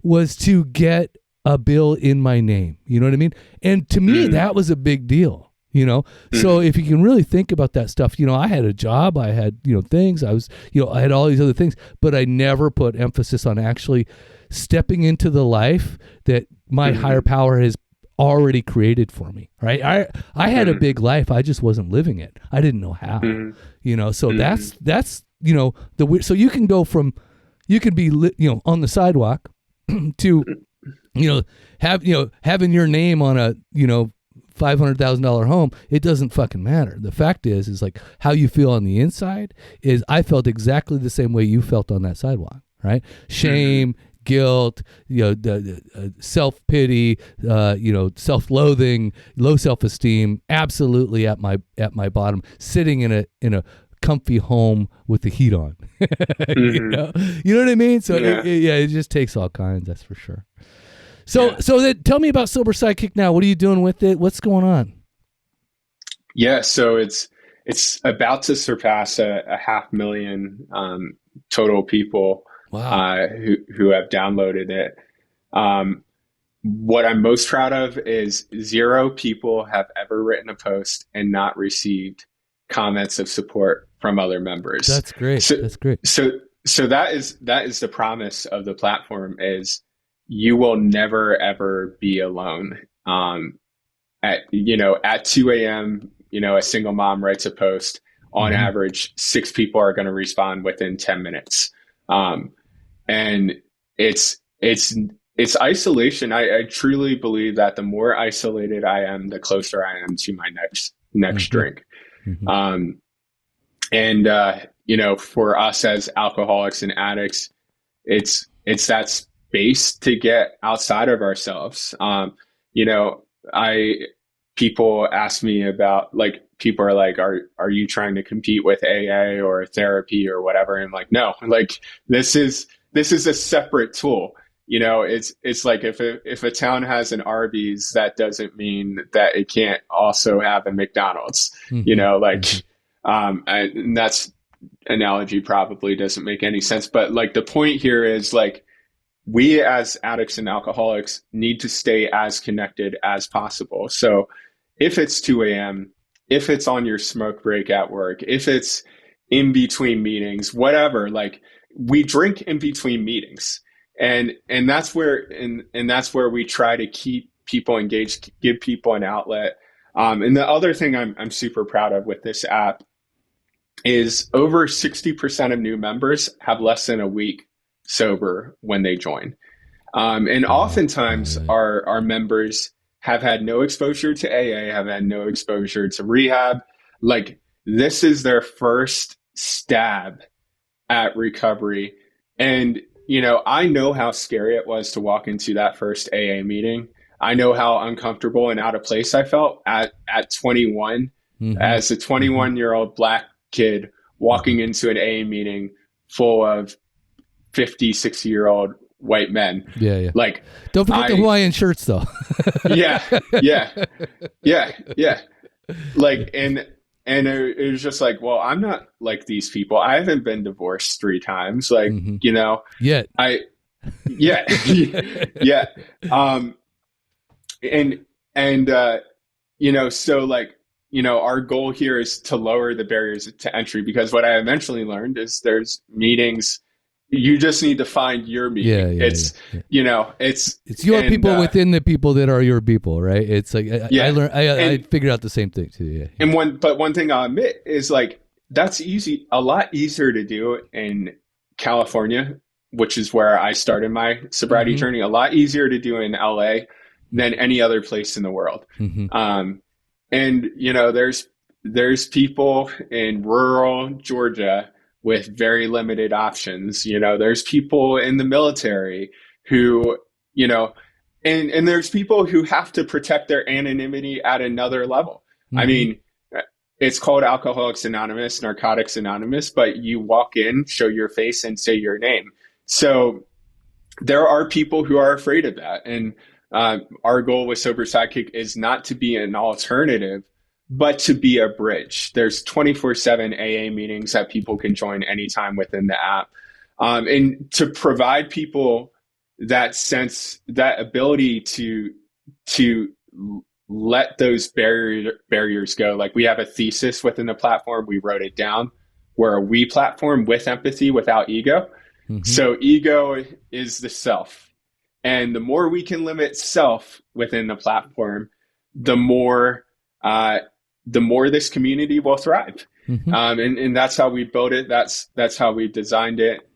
was to get a bill in my name. You know what I mean? And to me, that was a big deal. You know, so if you can really think about that stuff, you know, I had a job, I had, you know, things, I was, you know, I had all these other things, but I never put emphasis on actually stepping into the life that my higher power has already created for me, right? I had a big life, I just wasn't living it. I didn't know how, you know, so that's, you know, so you can go from, you can be, you know, on the sidewalk to, you know, having your name on a, you know, $500,000 home. It doesn't fucking matter. The fact is like how you feel on the inside is I felt exactly the same way you felt on that sidewalk, right? Shame, guilt, you know, the self-pity, you know, self-loathing, low self-esteem, absolutely at my bottom, sitting in a comfy home with the heat on. You know what I mean? So it just takes all kinds, that's for sure. So tell me about Sober Sidekick now. What are you doing with it? What's going on? Yeah, so it's about to surpass a 500,000 total people who have downloaded it. What I'm most proud of is 0 people have ever written a post and not received comments of support from other members. That's great. That's great. So that is the promise of the platform, is you will never ever be alone. At 2 a.m., a single mom writes a post. On average, 6 people are going to respond within 10 minutes. And it's isolation. I truly believe that the more isolated I am, the closer I am to my next drink. For us as alcoholics and addicts, it's that space to get outside of ourselves. People ask me about, like, people are like, are you trying to compete with AA or therapy or whatever? And I'm like, no, like, this is a separate tool. It's like if a town has an Arby's, that doesn't mean that it can't also have a McDonald's. And that's analogy probably doesn't make any sense. But like, the point here is, like, we as addicts and alcoholics need to stay as connected as possible. So if it's 2 a.m., if it's on your smoke break at work, if it's in between meetings, whatever, like, we drink in between meetings. And that's where we try to keep people engaged, give people an outlet. And the other thing I'm super proud of with this app is over 60% of new members have less than a week sober when they join. And oftentimes our members have had no exposure to AA, have had no exposure to rehab. Like, this is their first stab at recovery. And I know how scary it was to walk into that first AA meeting. I know how uncomfortable and out of place I felt at 21, as a 21-year-old Black kid walking into an AA meeting full of 50, 60-year-old white men. Yeah. Like, don't forget the Hawaiian shirts, though. Yeah. Like, and it was just like, well, I'm not like these people. I haven't been divorced 3 times. Like, Yet. Yeah. So, like, our goal here is to lower the barriers to entry, because what I eventually learned is there's meetings. You just need to find your meeting. It's your people within the people that are your people, right? It's like, I learned, I figured out the same thing too. Yeah. And one thing I'll admit is, like, that's a lot easier to do in California, which is where I started my sobriety journey. A lot easier to do in LA than any other place in the world. There's people in rural Georgia with very limited options. There's people in the military who, and there's people who have to protect their anonymity at another level. I mean, it's called Alcoholics Anonymous, Narcotics Anonymous, but you walk in, show your face, and say your name. So there are people who are afraid of that. And our goal with Sober Sidekick is not to be an alternative, but to be a bridge. There's 24/7 AA meetings that people can join anytime within the app. And to provide people that sense, that ability to let those barriers go. Like, we have a thesis within the platform. We wrote it down. We're a we platform with empathy, without ego. So ego is the self. And the more we can limit self within the platform, the more this community will thrive. And that's how we built it. That's how we designed it.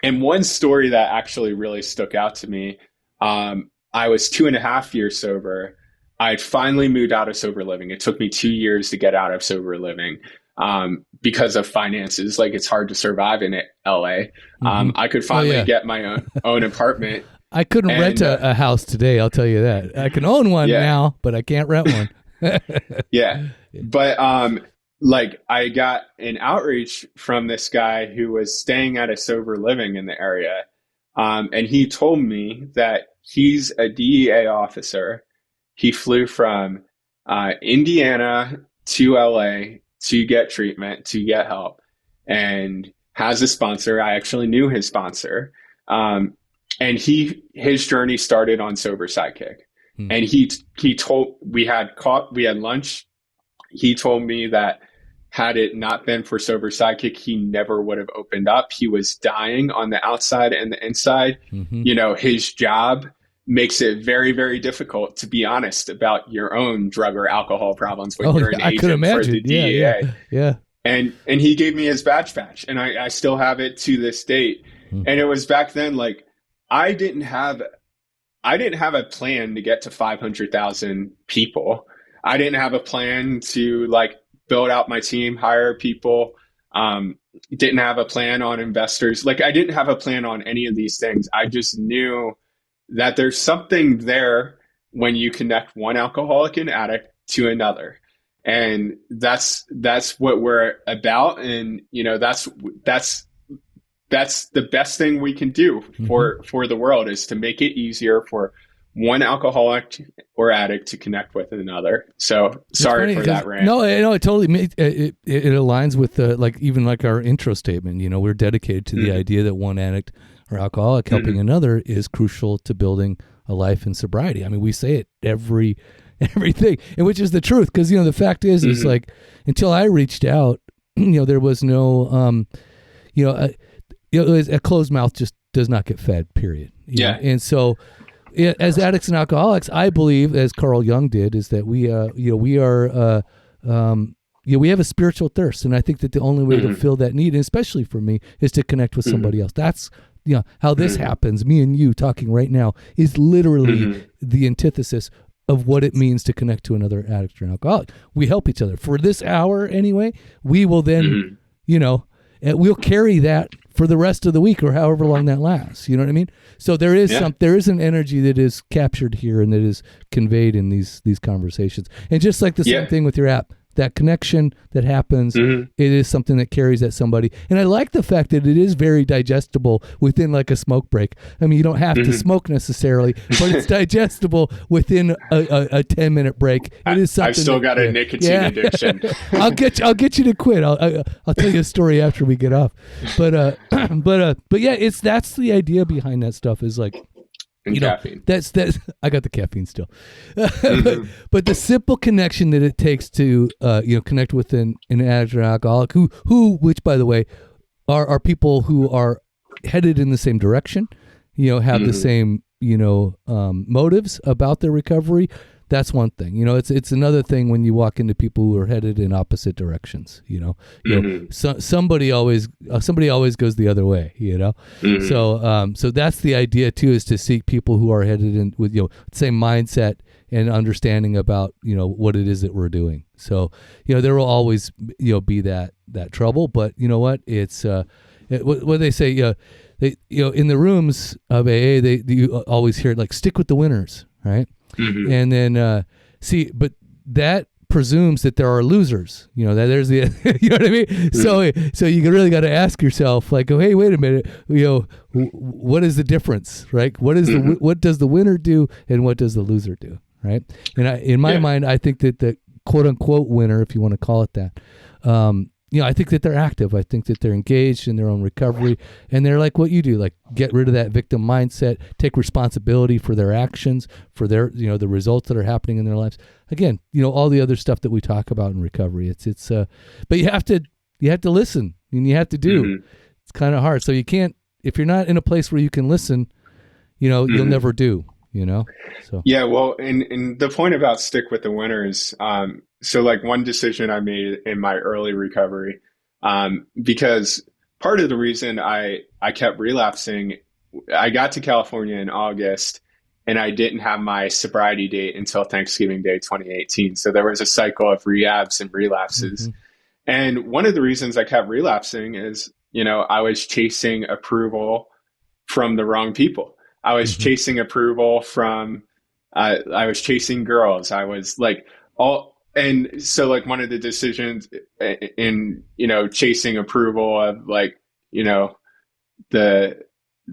And one story that actually really stuck out to me, I was 2.5 years sober. I'd finally moved out of sober living. It took me 2 years to get out of sober living because of finances. Like, it's hard to survive in LA. I could finally get my own apartment. I couldn't rent a house today, I'll tell you that. I can own one now, but I can't rent one. like I got an outreach from this guy who was staying at a sober living in the area. And he told me that he's a DEA officer. He flew from Indiana to LA to get treatment, to get help, and has a sponsor. I actually knew his sponsor. And his journey started on Sober Sidekick. And he told, we had lunch. He told me that had it not been for Sober Sidekick, he never would have opened up. He was dying on the outside and the inside. You know, his job makes it very, very difficult to be honest about your own drug or alcohol problems when you're an agent for the DEA. Yeah. And he gave me his badge, and I still have it to this date. And it was back then, like, I didn't have a plan to get to 500,000 people. I didn't have a plan to like build out my team, hire people. Didn't have a plan on investors. Like, I didn't have a plan on any of these things. I just knew that there's something there when you connect one alcoholic and addict to another. And that's what we're about. And, you know, that's the best thing we can do for the world, is to make it easier for one alcoholic or addict to connect with another. So sorry for that rant. No, it totally it aligns with even our intro statement. You know, we're dedicated to the idea that one addict or alcoholic helping another is crucial to building a life in sobriety. I mean, we say it everything, and which is the truth, because, you know, the fact is like, until I reached out, you know, there was no, a closed mouth just does not get fed, period. You know? And so, as addicts and alcoholics, I believe, as Carl Jung did, is that we have a spiritual thirst, and I think that the only way to fill that need, and especially for me, is to connect with somebody else. That's, you know, how this happens. Me and you talking right now is literally the antithesis of what it means to connect to another addict or an alcoholic. We help each other for this hour anyway. We will then, you know, we'll carry that for the rest of the week or however long that lasts. You know what I mean? So there is there is an energy that is captured here and that is conveyed in these conversations. And just like the same thing with your app, that connection that happens, it is something that carries at somebody. And I like the fact that it is very digestible within like a smoke break. I mean, you don't have to smoke necessally, but it's digestible within a 10-minute break. It is something. I've still got a nicotine addiction. I'll get you to quit. I'll tell you a story after we get off. But yeah, that's the idea behind that stuff, is like, and caffeine. That's I got the caffeine still, but the simple connection that it takes to connect with an addict or alcoholic which by the way are people who are headed in the same direction, you know, have the same motives about their recovery. That's one thing. You know, it's another thing when you walk into people who are headed in opposite directions. You know, somebody always goes the other way. You know, so that's the idea too, is to seek people who are headed in with same mindset and understanding about what it is that we're doing. So there will always be that trouble, but you know what? It's what they say. In the rooms of AA, you always hear it, like, stick with the winners, right? And then but that presumes that there are losers. That there's the you know what I mean. So you really got to ask yourself, like, oh, hey, wait a minute, what is the difference, right? What does the winner do, and what does the loser do, right? And in my mind, I think that the quote unquote winner, if you want to call it that, I think that they're active. I think that they're engaged in their own recovery, and they're like what you do, like get rid of that victim mindset, take responsibility for their actions, for their, the results that are happening in their lives. Again, all the other stuff that we talk about in recovery. It's but you have to listen, and you have to do. It's kind of hard. So you can't, if you're not in a place where you can listen, you'll never do. So yeah, well, and the point about stick with the winners. So like one decision I made in my early recovery, because part of the reason I kept relapsing, I got to California in August and I didn't have my sobriety date until Thanksgiving Day 2018. So there was a cycle of rehabs and relapses. And one of the reasons I kept relapsing is, I was chasing approval from the wrong people. I was chasing approval from, I was chasing girls. I was like, and so like one of the decisions in, chasing approval of like,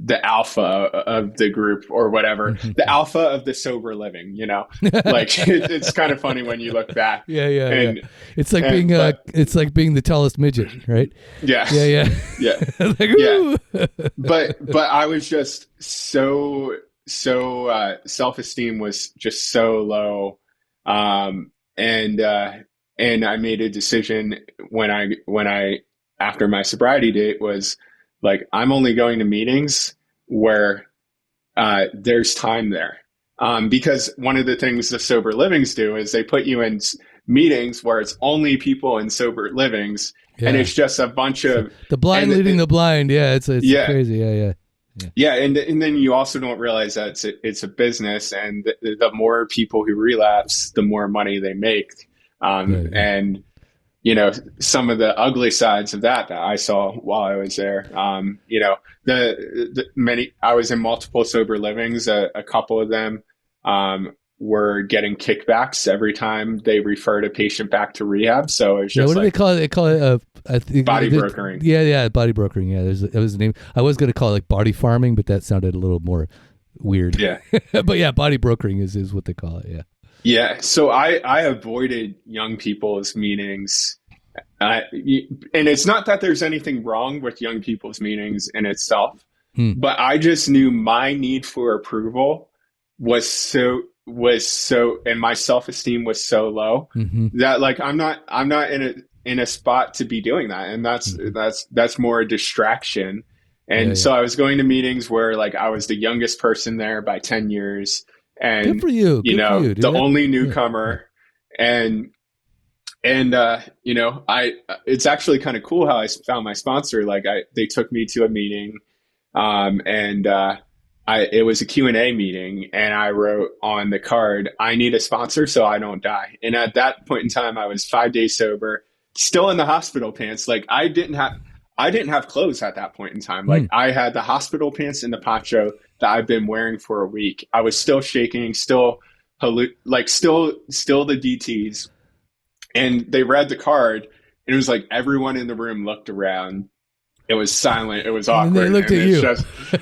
the alpha of the group or whatever, the alpha of the sober living, like it's kind of funny when you look back. Yeah. It's like it's like being the tallest midget, right? Yeah. Yeah. Like, yeah. But I was just so self-esteem was just so low. And I made a decision when I after my sobriety date was like, I'm only going to meetings where there's time there. Because one of the things the sober livings do is they put you in meetings where it's only people in sober livings, and it's just a bunch of the blind leading the blind. Yeah, it's crazy. Yeah. And then you also don't realize that it's a business, and the more people who relapse, the more money they make. And some of the ugly sides of that I saw while I was there. I was in multiple sober livings. A couple of them were getting kickbacks every time they referred a patient back to rehab. So it's just what do they call it? They call it I think body brokering. Yeah, body brokering. Yeah, that was the name. I was going to call it like body farming, but that sounded a little more weird. Yeah, but yeah, body brokering is what they call it. Yeah. Yeah. So I avoided young people's meetings. And it's not that there's anything wrong with young people's meetings in itself, but I just knew my need for approval was so, and my self-esteem was so low that like, I'm not in a spot to be doing that. And that's more a distraction. And so I was going to meetings where like I was the youngest person there by 10 years. And good for you. The only newcomer. And it's actually kind of cool how I found my sponsor. Like they took me to a meeting, it was a Q&A meeting, and I wrote on the card, I need a sponsor so I don't die. And at that point in time, I was 5 days sober, still in the hospital pants. Like I didn't have clothes at that point in time. Like I had the hospital pants and the poncho that I've been wearing for a week. I was still shaking, still the DTs. And they read the card, and it was like everyone in the room looked around. It was silent. It was awkward. And they looked at you.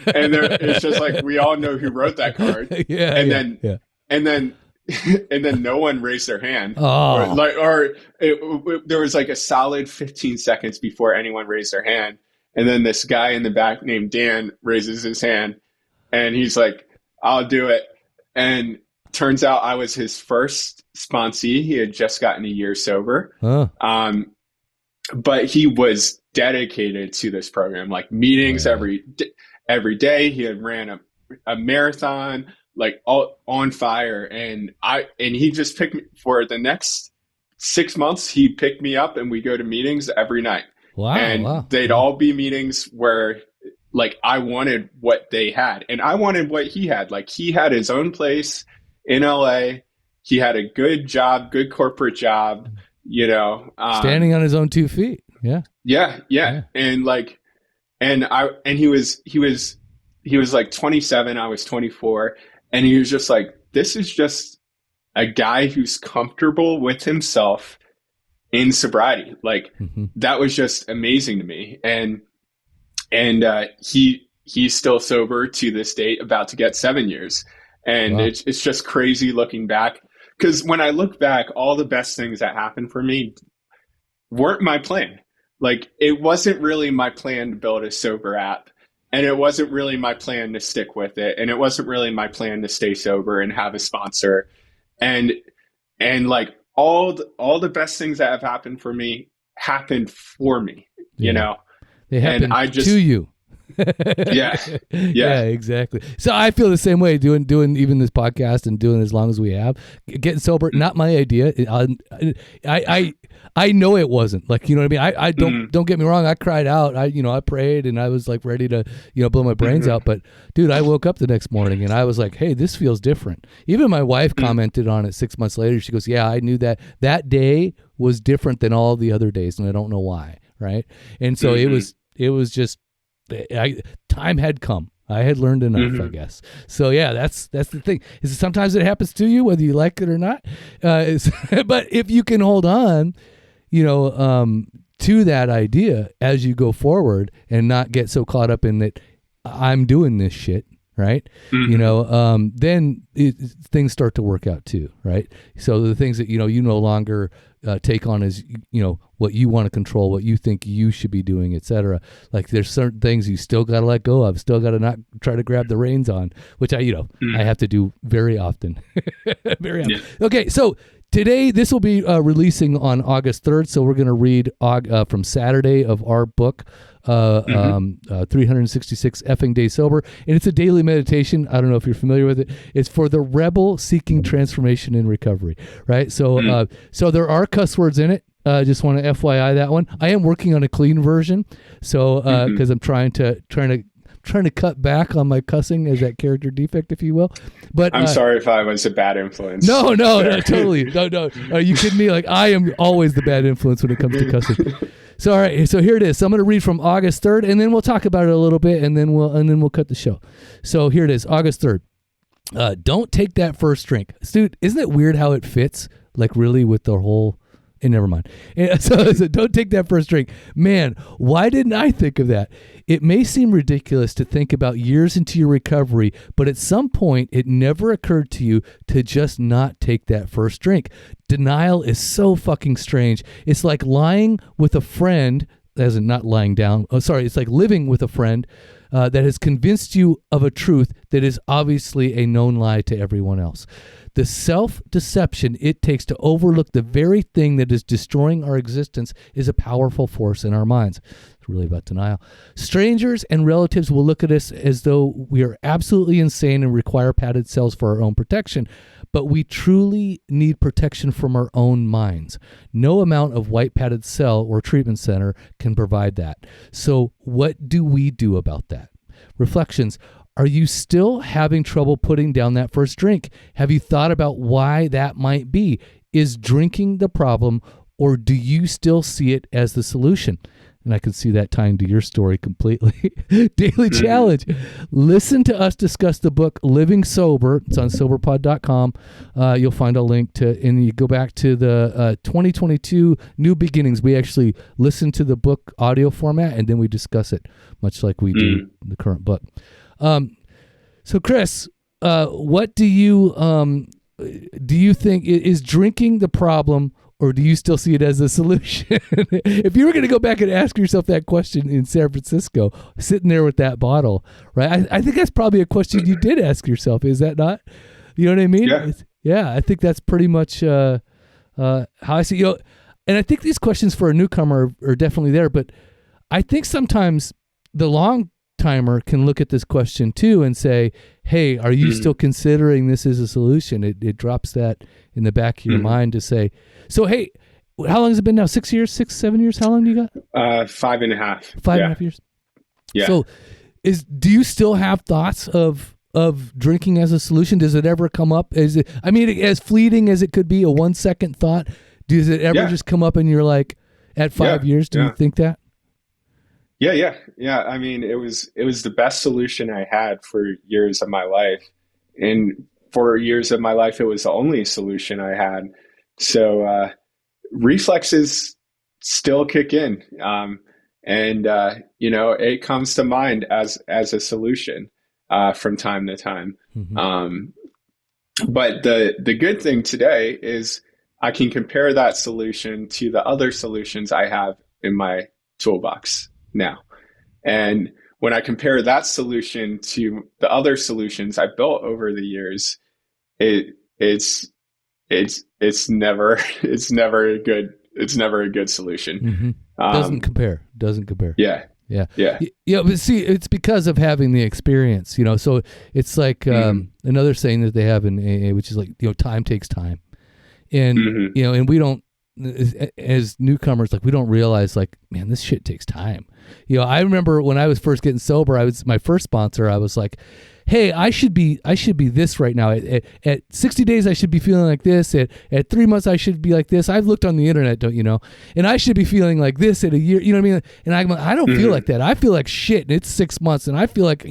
It's just like, we all know who wrote that card. And then no one raised their hand. There was like a solid 15 seconds before anyone raised their hand. And then this guy in the back named Dan raises his hand, and he's like, I'll do it. And turns out I was his first sponsee. He had just gotten a year sober. But he was dedicated to this program, like meetings every day. He had ran a marathon, like all on fire. And he just picked me for the next 6 months. He picked me up, and we go to meetings every night. They'd all be meetings where like I wanted what they had, and I wanted what he had. Like he had his own place in LA. He had a good job, good corporate job, standing on his own 2 feet. Yeah. And he was like 27. I was 24. And he was just like, this is just a guy who's comfortable with himself in sobriety. Like that was just amazing to me. And he's still sober to this date, about to get 7 years. And it's just crazy looking back, because when I look back, all the best things that happened for me weren't my plan. Like it wasn't really my plan to build a sober app, and it wasn't really my plan to stick with it. And it wasn't really my plan to stay sober and have a sponsor. And like all the best things that have happened for me happened for me, They happened to you. Yeah, exactly. So I feel the same way doing even this podcast and doing as long as we have. Getting sober, not my idea. I know it wasn't, like, you know what I mean? I don't get me wrong. I cried out. I prayed, and I was like ready to, blow my brains out. But dude, I woke up the next morning and I was like, hey, this feels different. Even my wife commented on it 6 months later. She goes, yeah, I knew that day was different than all the other days, and I don't know why. Right. And so it was just, time had come. I had learned enough, I guess. So yeah, that's the thing. Is sometimes it happens to you, whether you like it or not. But if you can hold on, to that idea as you go forward and not get so caught up in that I'm doing this shit, right? Then things start to work out too, right? So the things that, you no longer take on as, what you want to control, what you think you should be doing, etc. Like there's certain things you still got to let go of, still got to not try to grab the reins on, which I have to do very often. Very often. Yeah. Okay. So today, this will be releasing on August 3rd. So we're going to read from Saturday of our book, 366 Effing Days Sober. And it's a daily meditation. I don't know if you're familiar with it. It's for the rebel seeking transformation and recovery, right? So so there are cuss words in it. Just want to FYI that one. I am working on a clean version. So because I'm trying to cut back on my cussing as that character defect, if you will. But I'm sorry if I was a bad influence. No, totally. No. Are you kidding me? Like I am always the bad influence when it comes to cussing. So all right, so here it is. So I'm going to read from August 3rd, and then we'll talk about it a little bit, and then we'll cut the show. So here it is, August 3rd. Don't take that first drink, dude. Isn't it weird how it fits? Like really with the whole. And never mind. So don't take that first drink. Man, why didn't I think of that? It may seem ridiculous to think about years into your recovery, but at some point it never occurred to you to just not take that first drink. Denial is so fucking strange. It's like lying with a friend, as in not lying down. Oh, sorry. It's like living with a friend that has convinced you of a truth that is obviously a known lie to everyone else. The self-deception it takes to overlook the very thing that is destroying our existence is a powerful force in our minds. It's really about denial. Strangers and relatives will look at us as though we are absolutely insane and require padded cells for our own protection, but we truly need protection from our own minds. No amount of white padded cell or treatment center can provide that. So what do we do about that? Reflections. Are you still having trouble putting down that first drink? Have you thought about why that might be? Is drinking the problem, or do you still see it as the solution? And I can see that tying to your story completely. Daily challenge. Listen to us discuss the book Living Sober. It's on soberpod.com. You'll find a link to, and you go back to the 2022 New Beginnings. We actually listen to the book audio format, and then we discuss it, much like we do in the current book. So Chris, what do you think is drinking the problem, or do you still see it as a solution? If you were going to go back and ask yourself that question in San Francisco, sitting there with that bottle, right? I think that's probably a question you did ask yourself. Is that not? You know what I mean? Yeah. I think that's pretty much how I see. And I think these questions for a newcomer are definitely there. But I think sometimes the long timer can look at this question too and say, hey, are you still considering this as a solution? It drops that in the back of your mind to say, so, hey, how long has it been now? 6 years, 7 years? How long do you got? 5.5. 5.5 years. Yeah. So do you still have thoughts of drinking as a solution? Does it ever come up? As fleeting as it could be, a 1 second thought, does it ever just come up and you're like, at 5 years, do you think that? Yeah. I mean, it was the best solution I had for years of my life. And for years of my life, it was the only solution I had. So reflexes still kick in. It comes to mind as a solution from time to time. But the good thing today is I can compare that solution to the other solutions I have in my toolbox now. And when I compare that solution to the other solutions I built over the years, it's never a good solution. Doesn't compare. Yeah. But see, it's because of having the experience, so it's like another saying that they have in AA, which is like, time takes time. And, and we don't, as newcomers, like we don't realize like, man, this shit takes time. I remember when I was first getting sober, my first sponsor, I was like, hey, I should be this right now. At 60 days, I should be feeling like this. At 3 months, I should be like this. I've looked on the internet, don't you know? And I should be feeling like this at a year. You know what I mean? And I don't feel like that. I feel like shit. And it's 6 months, and I feel like,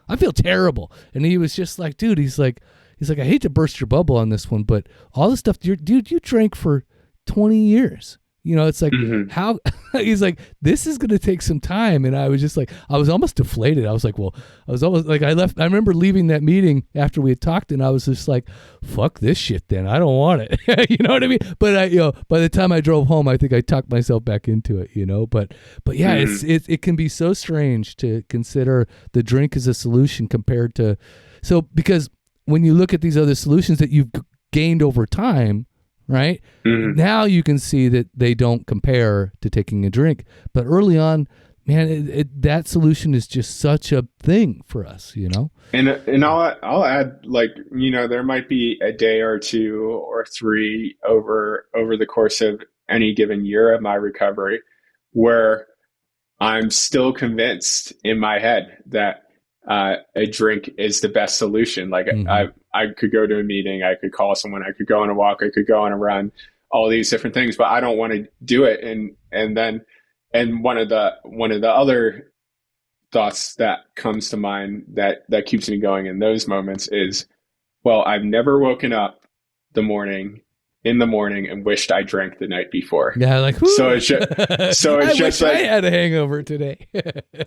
I feel terrible. And he was just like, dude, he's like, I hate to burst your bubble on this one, but all this stuff, dude, you drank for 20 years. It's like, how, he's like, this is going to take some time. And I was just like, I was almost deflated. I was like, I remember leaving that meeting after we had talked, and I was just like, fuck this shit then. I don't want it. You know what I mean? But by the time I drove home, I think I talked myself back into it, but yeah, it can be so strange to consider the drink as a solution compared to, because when you look at these other solutions that you've gained over time, right? Now you can see that they don't compare to taking a drink. But early on, man, that solution is just such a thing for us, And I'll add, there might be a day or two or three over the course of any given year of my recovery where I'm still convinced in my head that a drink is the best solution. Like I could go to a meeting, I could call someone, I could go on a walk, I could go on a run, all these different things, but I don't want to do it. And one of the other thoughts that comes to mind that keeps me going in those moments is, well, I've never woken up in the morning and wished I drank the night before. Yeah, like, whoo. so it's just like I had a hangover today.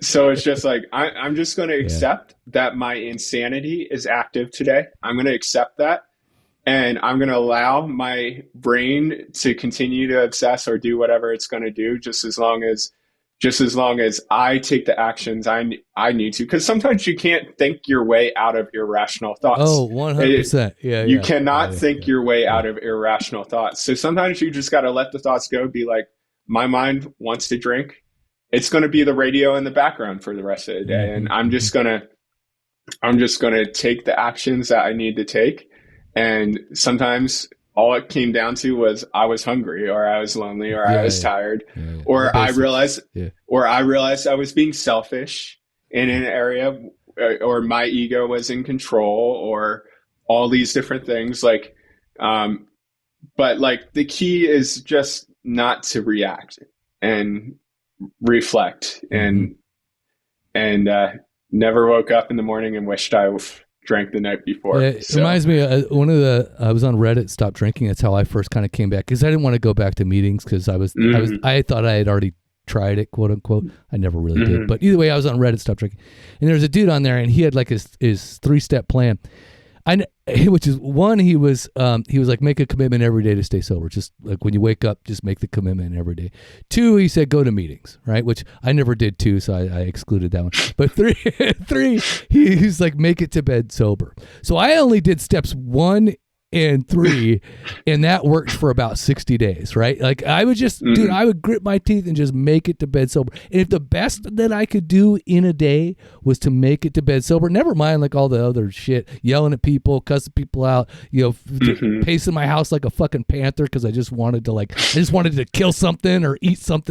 So it's just like, I'm just going to accept that my insanity is active today. I'm going to accept that, and I'm going to allow my brain to continue to obsess or do whatever it's going to do, just as long as I take the actions I need to. Because sometimes you can't think your way out of irrational thoughts. Oh, 100%. You cannot think your way out of irrational thoughts. So sometimes you just got to let the thoughts go. Be like, my mind wants to drink. It's going to be the radio in the background for the rest of the day. And I'm just going to take the actions that I need to take. And sometimes all it came down to was I was hungry, or I was lonely, or I was tired, or I realized I was being selfish in an area, or my ego was in control, or all these different things. But the key is just not to react and reflect, and never woke up in the morning and wished I drank the night before. It reminds me I was on Reddit, Stop Drinking. That's how I first kind of came back, because I didn't want to go back to meetings, because I thought I had already tried it, quote unquote. I never really did, but either way, I was on Reddit, Stop Drinking, and there's a dude on there, and he had like his 3-step plan. Which is one, he was like, make a commitment every day to stay sober. Just like when you wake up, just make the commitment every day. 2, he said, go to meetings, right? Which I never did 2, so I excluded that one. But 3, he's like, make it to bed sober. So I only did steps 1 and 3, and that worked for about 60 days, right? Like I would just, dude, I would grit my teeth and just make it to bed sober. And if the best that I could do in a day was to make it to bed sober, never mind like all the other shit, yelling at people, cussing people out, pacing my house like a fucking panther, because I just wanted to kill something or eat some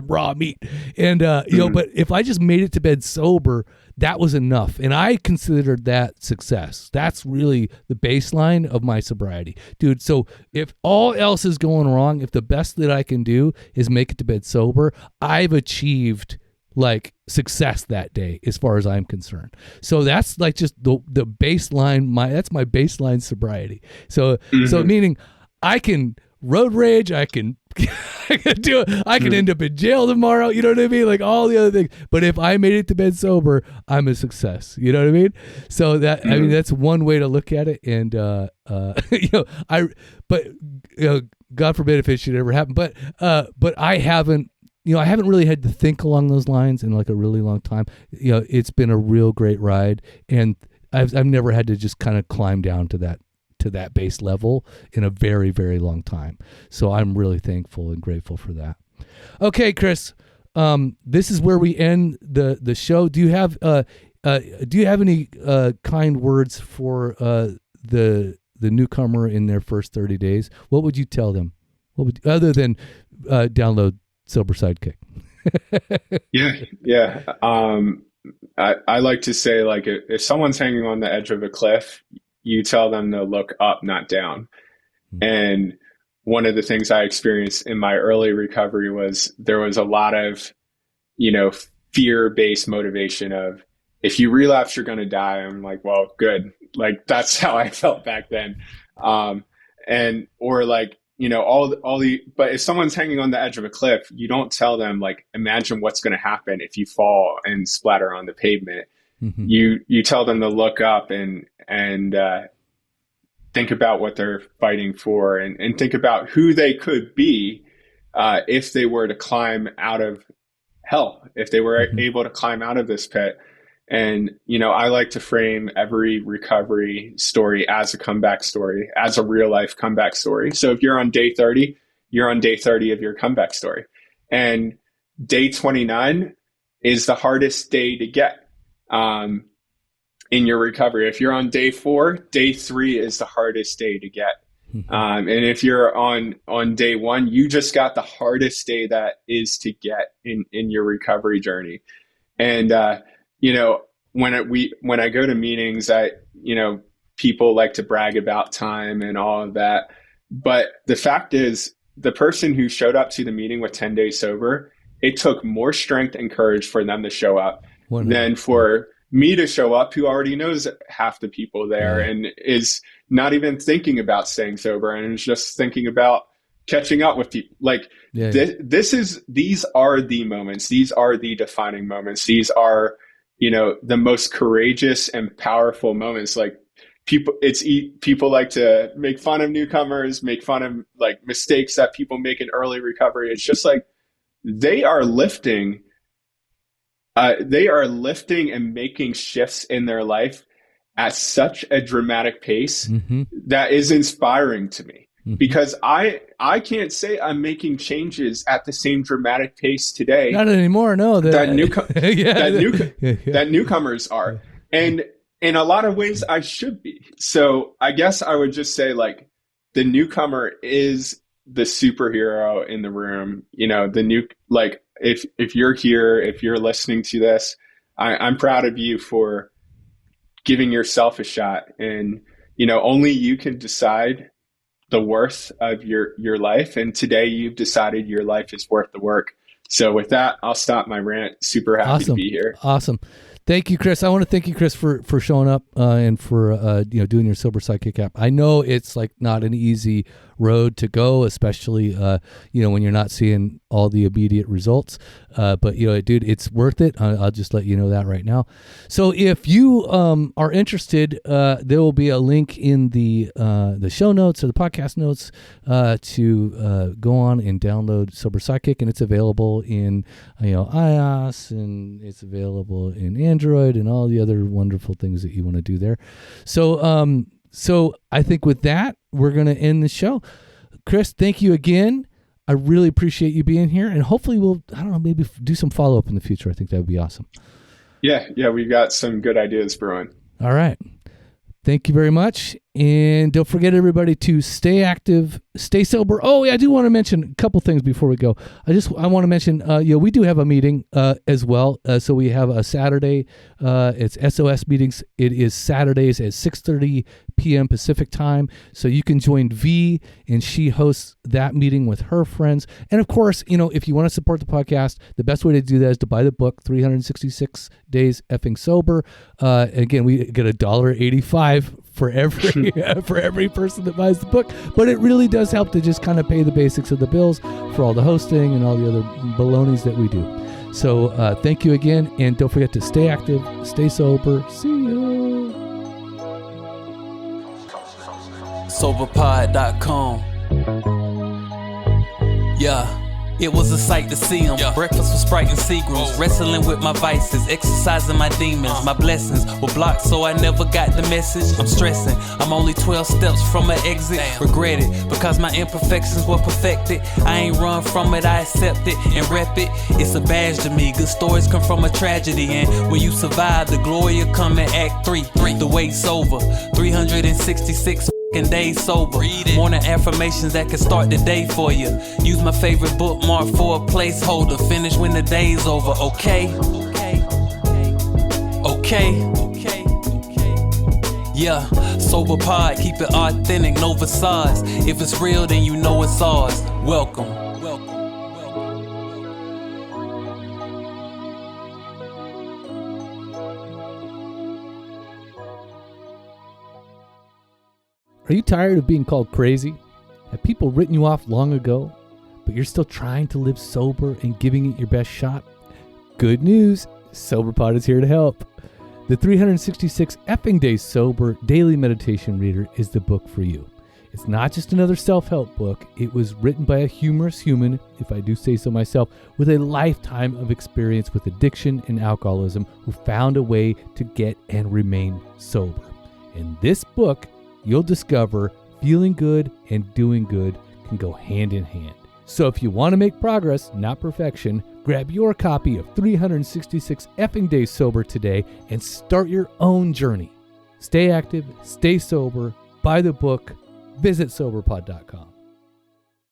raw meat. And, but if I just made it to bed sober, that was enough. And I considered that success. That's really the baseline of my sobriety. Dude, so if all else is going wrong, if the best that I can do is make it to bed sober, I've achieved like success that day as far as I'm concerned. So that's like just the baseline, that's my baseline sobriety. So meaning I can road rage, I can end up in jail tomorrow, you know what I mean? Like all the other things. But if I made it to bed sober, I'm a success. You know what I mean? So that, I mean, that's one way to look at it. And, God forbid if it should ever happen. But I haven't really had to think along those lines in like a really long time. It's been a real great ride, and I've never had to just kind of climb down to that base level in a very, very long time. So I'm really thankful and grateful for that. Okay, Chris, this is where we end the show. Do you have any kind words for the newcomer in their first 30 days? What would you tell them? Other than download Sober Sidekick? Yeah. I like to say, like, if someone's hanging on the edge of a cliff, you tell them to look up, not down. And one of the things I experienced in my early recovery was there was a lot of, fear-based motivation of, if you relapse, you're going to die. I'm like, well, good. Like, that's how I felt back then. But if someone's hanging on the edge of a cliff, you don't tell them, like, imagine what's going to happen if you fall and splatter on the pavement. Mm-hmm. You tell them to look up and think about what they're fighting for, and think about who they could be if they were to climb out of hell, if they were able to climb out of this pit. And, I like to frame every recovery story as a comeback story, as a real life comeback story. So if you're on day 30, you're on day 30 of your comeback story. And day 29 is the hardest day to get in your recovery. If you're on day 4, day 3 is the hardest day to get. And if you're on day 1, you just got the hardest day that is to get in your recovery journey. And, when I go to meetings, people like to brag about time and all of that. But the fact is, the person who showed up to the meeting with 10 days sober, it took more strength and courage for them to show up than for me to show up, who already knows half the people there and is not even thinking about staying sober and is just thinking about catching up with people. Like, these are the moments. These are the defining moments. These are, the most courageous and powerful moments. Like, people like to make fun of newcomers, make fun of, like, mistakes that people make in early recovery. It's just like, they are lifting and making shifts in their life at such a dramatic pace that is inspiring to me. Because I can't say I'm making changes at the same dramatic pace today. Not anymore, no. That newcomers are. And in a lot of ways, I should be. So I guess I would just say, like, the newcomer is the superhero in the room. If you're here, if you're listening to this, I'm proud of you for giving yourself a shot. And, only you can decide the worth of your life. And today you've decided your life is worth the work. So with that, I'll stop my rant. Super happy to be here. Awesome. Thank you, Chris. I want to thank you, Chris, for showing up and for doing your Sober Sidekick app. I know it's, like, not an easy road to go, especially when you're not seeing all the immediate results. But dude, it's worth it. I'll just let you know that right now. So if you are interested, there will be a link in the show notes or the podcast notes to go on and download Sober Sidekick, and it's available in iOS, and it's available in Android and all the other wonderful things that you want to do there. So I think with that, we're going to end the show. Chris, thank you again. I really appreciate you being here, and hopefully we'll, maybe do some follow-up in the future. I think that would be awesome. Yeah, we've got some good ideas brewing. All right. Thank you very much. And don't forget, everybody, to stay active, stay sober. Oh, yeah, I do want to mention a couple things before we go. I want to mention, we do have a meeting as well. So we have a Saturday. It's SOS meetings. It is Saturdays at 6:30 p.m. Pacific time. So you can join V, and she hosts that meeting with her friends. And of course, if you want to support the podcast, the best way to do that is to buy the book, 366 Days Effing Sober. Again, we get $1.85 for every person that buys the book, but it really does help to just kind of pay the basics of the bills for all the hosting and all the other balonies that we do. So thank you again, and don't forget to stay active, stay sober. See you. Soberpod.com. Yeah. It was a sight to see him. Breakfast with Sprite and Seagrams. Wrestling with my vices, exercising my demons. My blessings were blocked, so I never got the message. I'm stressing, I'm only 12 steps from an exit. Regret it, because my imperfections were perfected. I ain't run from it, I accept it and rep it. It's a badge to me, good stories come from a tragedy. And when you survive, the glory will come in Act 3. The wait's over, 366 days sober. Morning affirmations that can start the day for you. Use my favorite bookmark for a placeholder. Finish when the day's over, okay? Okay. Yeah, Sober Pod, keep it authentic, no facades. If it's real, then you know it's ours. Welcome. Are you tired of being called crazy? Have people written you off long ago, but you're still trying to live sober and giving it your best shot? Good news, SoberPod is here to help. The 366 effing days sober daily meditation reader is the book for you. It's not just another self-help book. It was written by a humorous human, if I do say so myself, with a lifetime of experience with addiction and alcoholism who found a way to get and remain sober. In this book, you'll discover feeling good and doing good can go hand in hand. So if you want to make progress, not perfection, grab your copy of 366 effing days sober today and start your own journey. Stay active, stay sober, buy the book, visit soberpod.com.